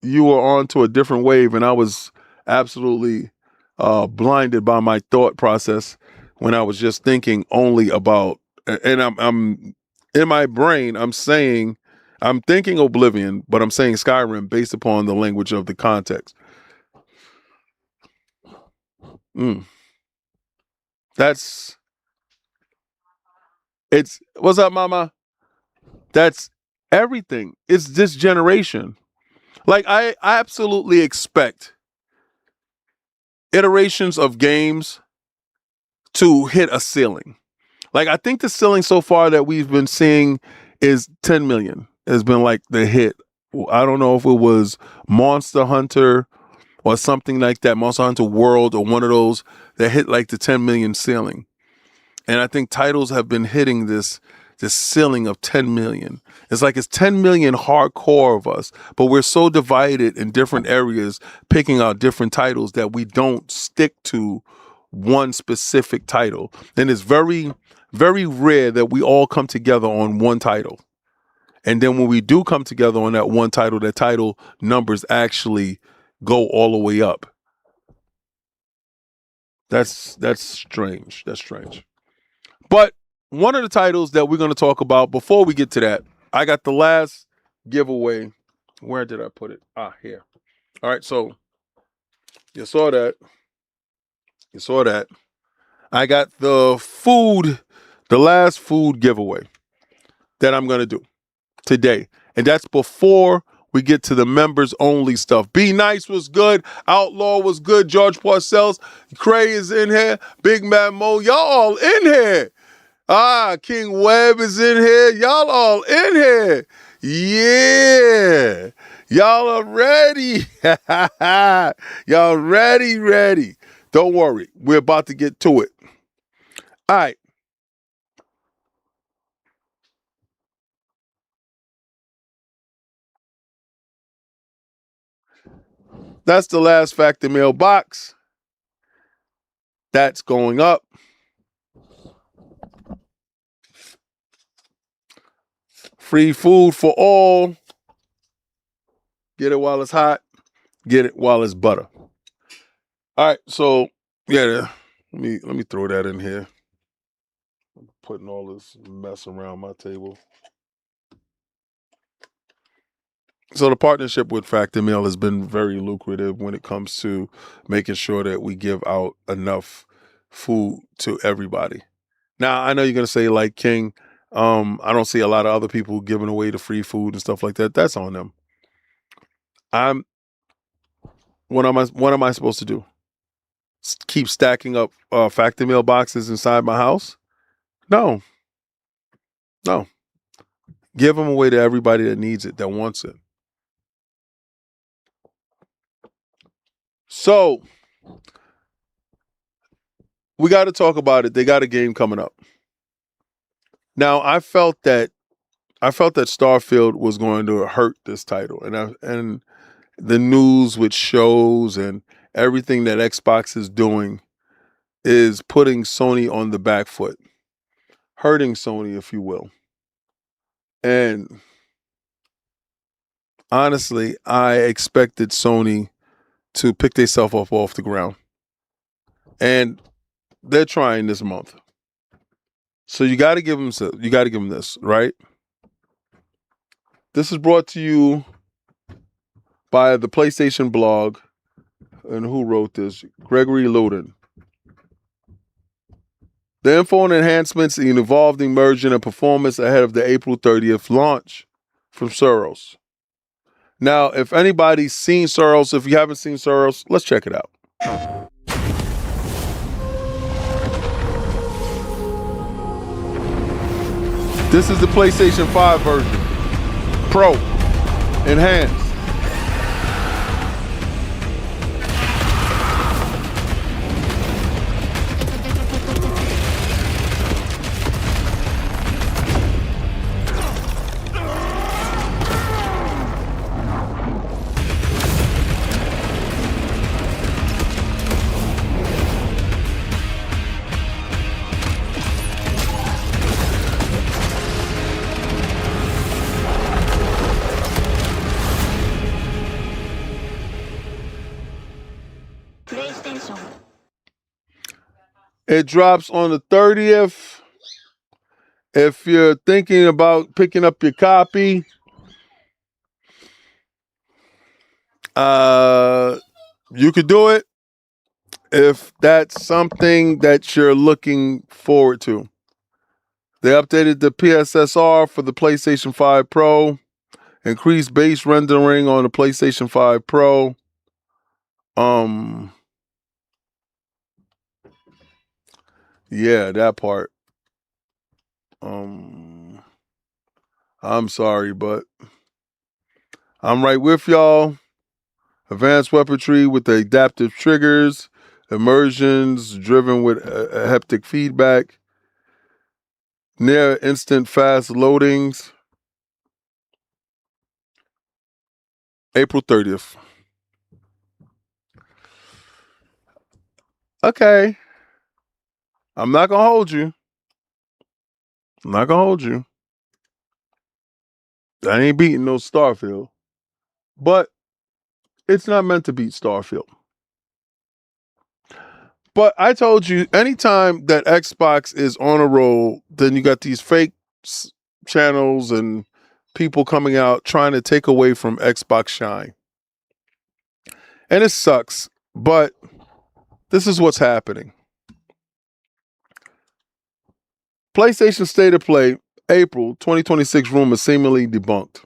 Speaker 3: You were on to a different wave, and I was absolutely blinded by my thought process when I was just thinking only about, and I'm in my brain, I'm thinking Oblivion, but I'm saying Skyrim based upon the language of the context. What's up, mama? That's everything. It's this generation. Like, I absolutely expect iterations of games to hit a ceiling. Like, I think the ceiling so far that we've been seeing is 10 million has been like the hit I don't know if it was Monster Hunter or something like that, Monster Hunter World or one of those that hit like the 10 million ceiling. And I think titles have been hitting this ceiling of 10 million. It's like it's 10 million hardcore of us, but we're so divided in different areas, picking out different titles that we don't stick to one specific title. And it's very, very rare that we all come together on one title. And then when we do come together on that one title, that title numbers actually go all the way up. That's strange. That's strange. But one of the titles that we're going to talk about before we get to that, I got the last giveaway. Where did I put it? Here. All right, so you saw that. You saw that. I got the last food giveaway that I'm going to do today. And that's before we get to the members only stuff. Be Nice was good. Outlaw was good. George Parcells. Cray is in here. Big Mad Mo. Y'all all in here. King Webb is in here. Y'all all in here. Yeah. Y'all are ready. Y'all ready. Don't worry. We're about to get to it. All right. That's the last Factor mailbox. That's going up. Free food for all. Get it while it's hot. Get it while it's butter. All right, so yeah, let me throw that in here. I'm putting all this mess around my table. So the partnership with Factor Meal has been very lucrative when it comes to making sure that we give out enough food to everybody. Now, I know you're going to say, like, King, I don't see a lot of other people giving away the free food and stuff like that. That's on them. What am I supposed to do? Keep stacking up Factor Meal boxes inside my house? No. Give them away to everybody that needs it, that wants it. So we got to talk about it. They got a game coming up. Now, I felt that Starfield was going to hurt this title, and the news with shows and everything that Xbox is doing is putting Sony on the back foot, hurting Sony, if you will. And honestly, I expected Sony to pick themselves up off the ground, and they're trying this month. So you got to give them this, right? This is brought to you by the PlayStation blog. And who wrote this? Gregory Loden. The info and enhancements in evolved immersion and performance ahead of the April 30th launch from Soros. Now, if anybody's seen Soros, if you haven't seen Soros, let's check it out. This is the PlayStation 5 version. Pro. Enhanced. It drops on the 30th. If you're thinking about picking up your copy, you could do it if that's something that you're looking forward to. They updated the PSSR for the PlayStation 5 Pro, increased base rendering on the PlayStation 5 Pro. Yeah, that part. I'm sorry, but I'm right with y'all. Advanced weaponry with the adaptive triggers, immersions driven with haptic feedback, near instant fast loadings. April 30th. Okay. I'm not going to hold you. I ain't beating no Starfield. But it's not meant to beat Starfield. But I told you, anytime that Xbox is on a roll, then you got these fake channels and people coming out trying to take away from Xbox shine. And it sucks, but this is what's happening. PlayStation State of Play, April 2026 rumor seemingly debunked.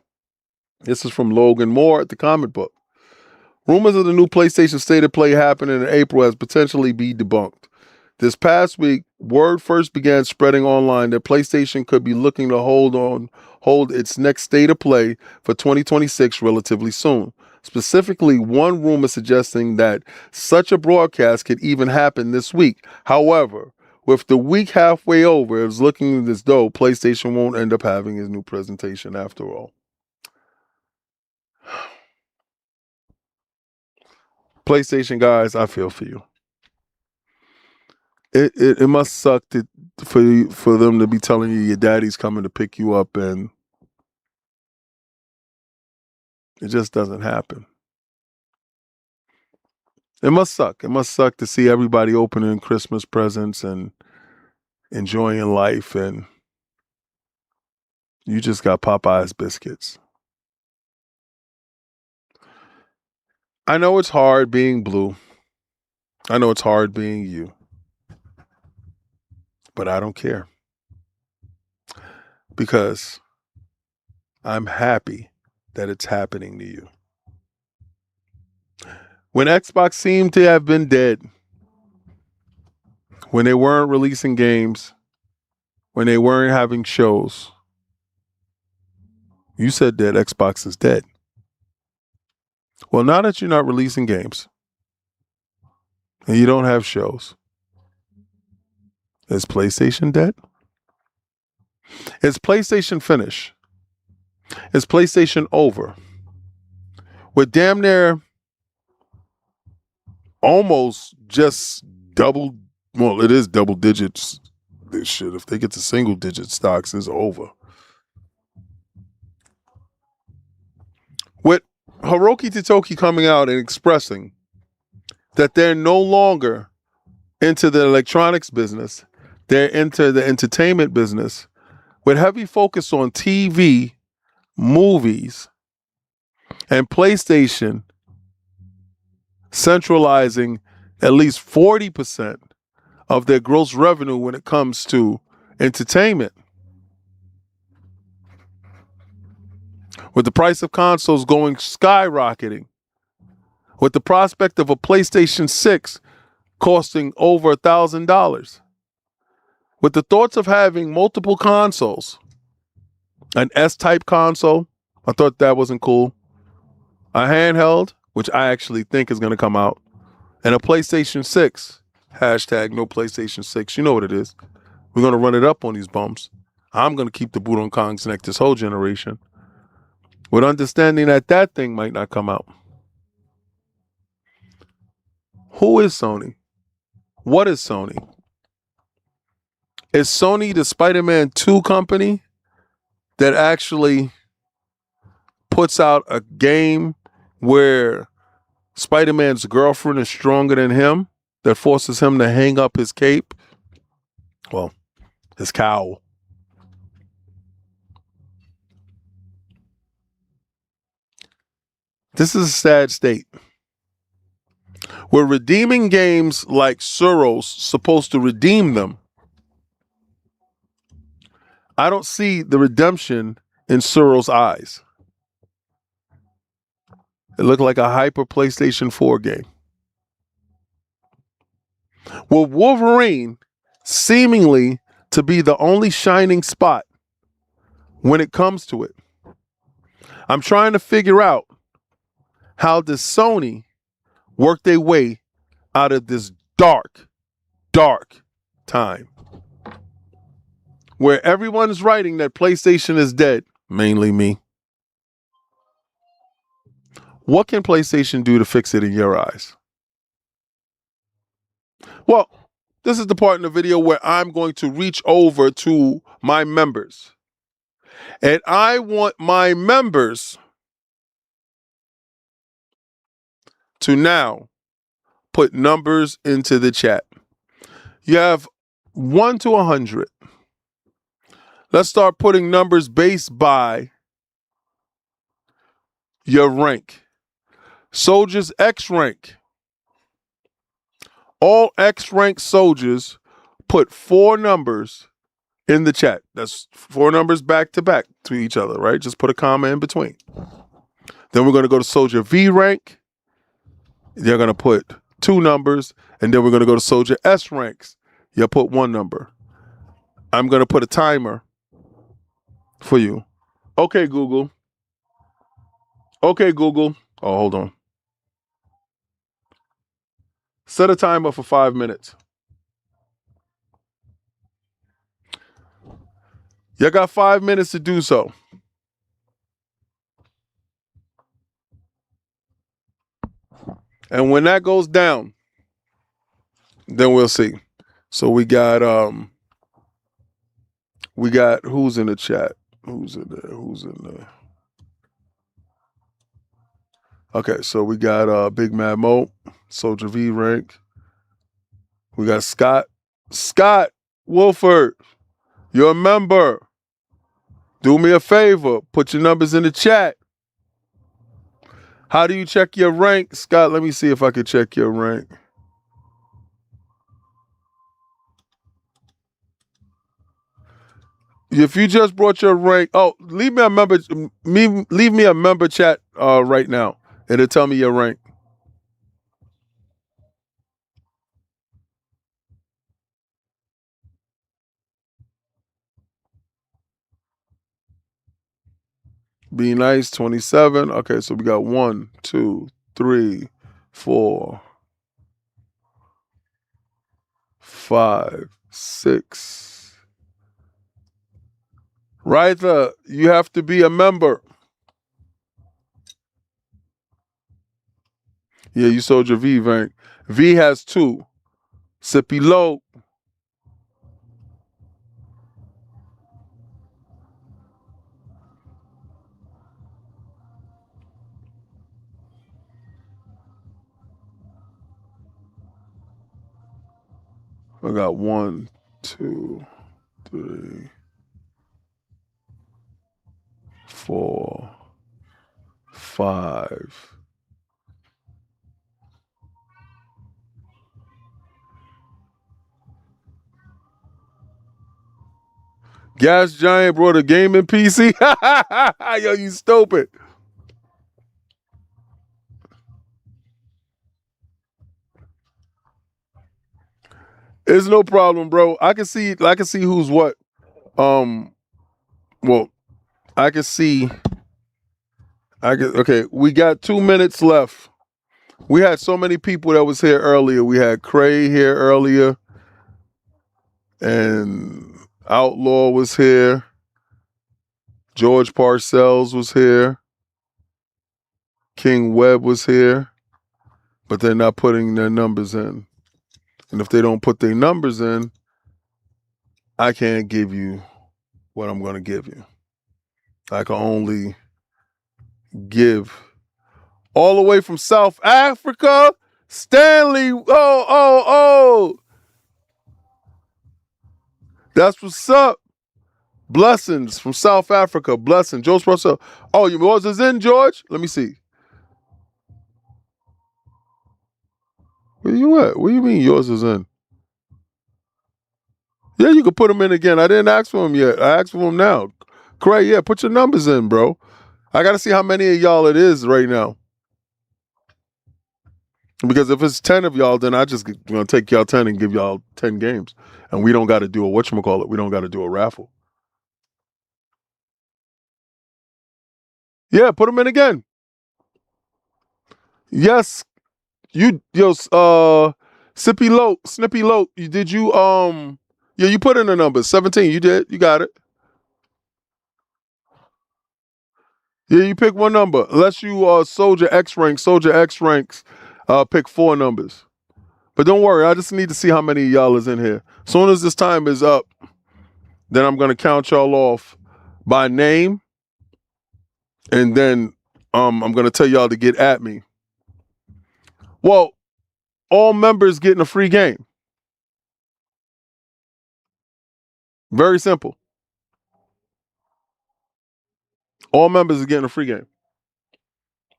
Speaker 3: This is from Logan Moore at the Comic Book. Rumors of the new PlayStation State of Play happening in April has potentially been debunked. This past week, word first began spreading online that PlayStation could be looking to hold its next State of Play for 2026 relatively soon. Specifically, one rumor suggesting that such a broadcast could even happen this week. However, with the week halfway over, it's looking as though PlayStation won't end up having its new presentation after all. PlayStation guys, I feel for you. It must suck for them to be telling you your daddy's coming to pick you up and it just doesn't happen. It must suck. It must suck to see everybody opening Christmas presents and enjoying life and you just got Popeye's biscuits. I know it's hard being blue. I know it's hard being you. But I don't care. Because I'm happy that it's happening to you. When Xbox seemed to have been dead, when they weren't releasing games, when they weren't having shows, you said that Xbox is dead. Well, now that you're not releasing games and you don't have shows, is PlayStation dead? Is PlayStation finished? Is PlayStation over? With damn near almost just it is double digits. This shit, if they get to single digit stocks, it's over. With Hiroki Totoki coming out and expressing that they're no longer into the electronics business, they're into the entertainment business with heavy focus on TV, movies, and PlayStation centralizing at least 40% of their gross revenue when it comes to entertainment. With the price of consoles going skyrocketing, with the prospect of a PlayStation 6 costing over $1,000, with the thoughts of having multiple consoles, an S-type console, I thought that wasn't cool, a handheld, which I actually think is going to come out, and a PlayStation 6, hashtag no PlayStation 6, you know what it is. We're going to run it up on these bumps. I'm going to keep the boot on Kong's neck this whole generation, with understanding that that thing might not come out. Who is Sony? What is Sony? Is Sony the Spider-Man 2 company that actually puts out a game where Spider-Man's girlfriend is stronger than him, that forces him to hang up his cape? Well, his cowl. This is a sad state. We're redeeming games like Suros supposed to redeem them. I don't see the redemption in Suros' eyes. It looked like a hyper PlayStation 4 game. With Wolverine seemingly to be the only shining spot when it comes to it, I'm trying to figure out how does Sony work their way out of this dark, dark time where everyone is writing that PlayStation is dead, mainly me. What can PlayStation do to fix it in your eyes? Well, this is the part in the video where I'm going to reach over to my members. And I want my members to now put numbers into the chat. You have 1 to 100. Let's start putting numbers based by your rank. Soldiers X rank. All X rank soldiers put 4 numbers in the chat. That's 4 numbers back to back to each other, right? Just put a comma in between. Then we're going to go to Soldier V rank. They're going to put 2 numbers. And then we're going to go to Soldier S ranks. You'll put 1 number. I'm going to put a timer for you. Okay, Google. Okay, Google. Oh, hold on. Set a timer for 5 minutes. You got 5 minutes to do so. And when that goes down, then we'll see. So we got who's in the chat? Who's in there? Okay, so we got Big Mad Mo, Soldier V rank. We got Scott Wolford. You're a member. Do me a favor. Put your numbers in the chat. How do you check your rank? Scott, let me see if I can check your rank. If you just brought your rank, leave me a member chat right now. It'll tell me your rank. Be nice, 27. Okay, so we got 1, 2, 3, 4, 5, 6. Right there, you have to be a member. Yeah, you sold your V rank. V has 2. Sippy low. I got 1, 2, 3, 4, 5. Gas Giant brought a gaming PC. Yo, you stupid. It's no problem, bro. I can see who's what. Well, I can see. Okay, we got 2 minutes left. We had so many people that was here earlier. We had Cray here earlier. And Outlaw was here. George Parcells was here. King Webb was here. But they're not putting their numbers in. And if they don't put their numbers in, I can't give you what I'm going to give you. I can only give all the way from South Africa, Stanley. Oh. That's what's up. Blessings from South Africa. Blessing. George Russell. Oh, yours is in, George? Let me see. Where you at? What do you mean yours is in? Yeah, you can put them in again. I didn't ask for them yet. I asked for them now. Craig, yeah, put your numbers in, bro. I got to see how many of y'all it is right now. Because if it's 10 of y'all, then I just going to take y'all 10 and give y'all 10 games. And we don't got to do a whatchamacallit. We don't got to do a raffle. Yeah, put them in again. Yes, Snippy Loke, did you, you put in the numbers, 17, you did, you got it. Yeah, you pick one number. Unless you Soldier X ranks, pick 4 numbers. But don't worry, I just need to see how many of y'all is in here. As soon as this time is up, then I'm going to count y'all off by name. And then I'm going to tell y'all to get at me. Well, all members getting a free game. Very simple. All members are getting a free game.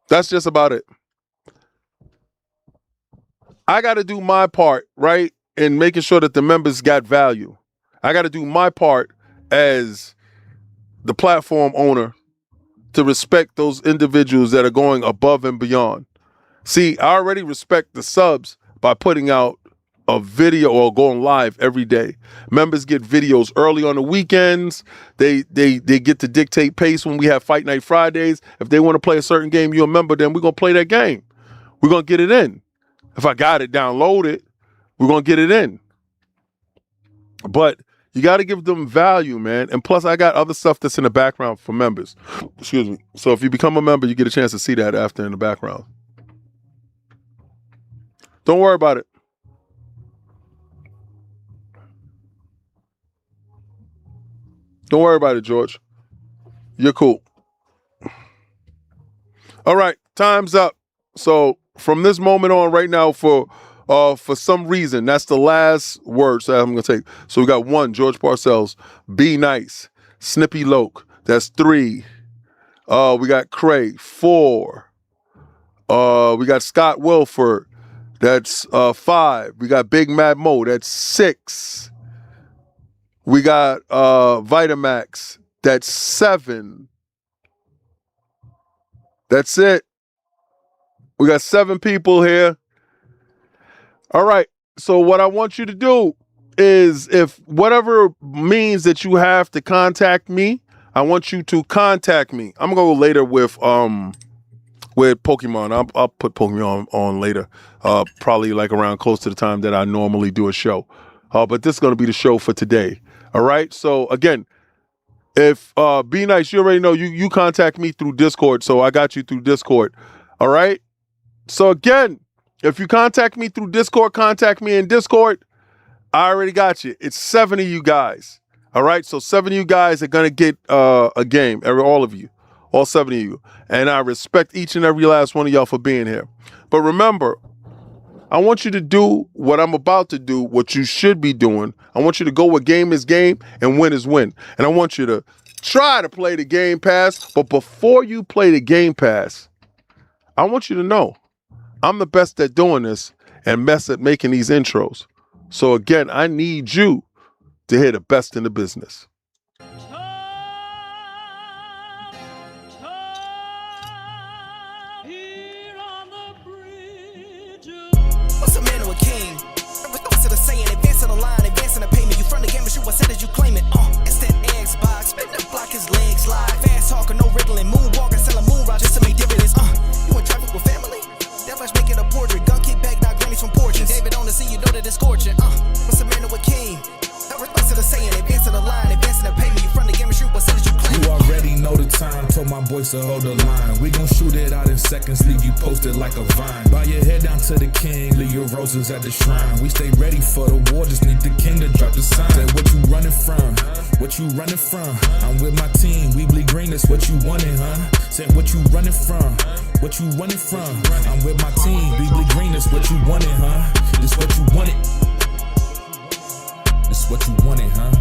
Speaker 3: That's just about it. I got to do my part, right, in making sure that the members got value. I got to do my part as the platform owner to respect those individuals that are going above and beyond. See, I already respect the subs by putting out a video or going live every day. Members get videos early on the weekends. They get to dictate pace when we have Fight Night Fridays. If they want to play a certain game, you're a member, then we're going to play that game. We're going to get it in. If I got it downloaded, we're going to get it in. But you got to give them value, man. And plus, I got other stuff that's in the background for members. Excuse me. So if you become a member, you get a chance to see that after in the background. Don't worry about it. Don't worry about it, George. You're cool. All right, time's up. So from this moment on right now, for some reason, that's the last words that I'm going to take. So we got 1, George Parcells. Be Nice. Snippy Loke. That's 3. We got Cray. 4. We got Scott Wilford. That's 5. We got Big Mad Mo. That's 6. We got Vitamax. That's 7. That's it. We got 7 people here. All right. So what I want you to do is, if whatever means that you have to contact me, I want you to contact me. I'm gonna go later with Pokemon. I'll put Pokemon on later. Probably like around close to the time that I normally do a show. But this is gonna be the show for today. All right. So again, if Be Nice, you already know you contact me through Discord. So I got you through Discord. All right. So again, if you contact me through Discord, contact me in Discord. I already got you. It's 7 of you guys. All right. So 7 of you guys are gonna get a game. All of you, all 7 of you, and I respect each and every last one of y'all for being here. But remember, I want you to do what I'm about to do, what you should be doing. I want you to go where game is game and win is win. And I want you to try to play the Game Pass. But before you play the Game Pass, I want you to know I'm the best at doing this and best at making these intros. So again, I need you to hear the best in the business.
Speaker 1: What's a man or a king? Relentless to the saying, advancing the line, advancing the payment. You front the game and shoot what said as you claim it. It's that Xbox, spin the block, his legs slide. Fast talker, no riddling, moonwalking, selling moonrise just to make dividends. You in traffic with family? That much making a portrait. Gun kick back, knock grannies from porches. David on the scene, you know that it's scorching. What's a man or a king? Relentless to the saying, advancing the line, advancing the payment. You front the game and shoot what said as you claim it.
Speaker 2: You already know the time, told my boys to hold the line. We gon' shoot it out in seconds, leave you posted like a vine. Bow your head down to the king, leave your roses at the shrine. We stay ready for the war, just need the king to drop the sign. Say what you running from, what you running from. I'm with my team, we bleed green, that's what you wanted, huh? Say what you running from, what you running from. I'm with my team, we bleed green, that's what you wanted, huh? This what you wanted. This what you wanted, huh?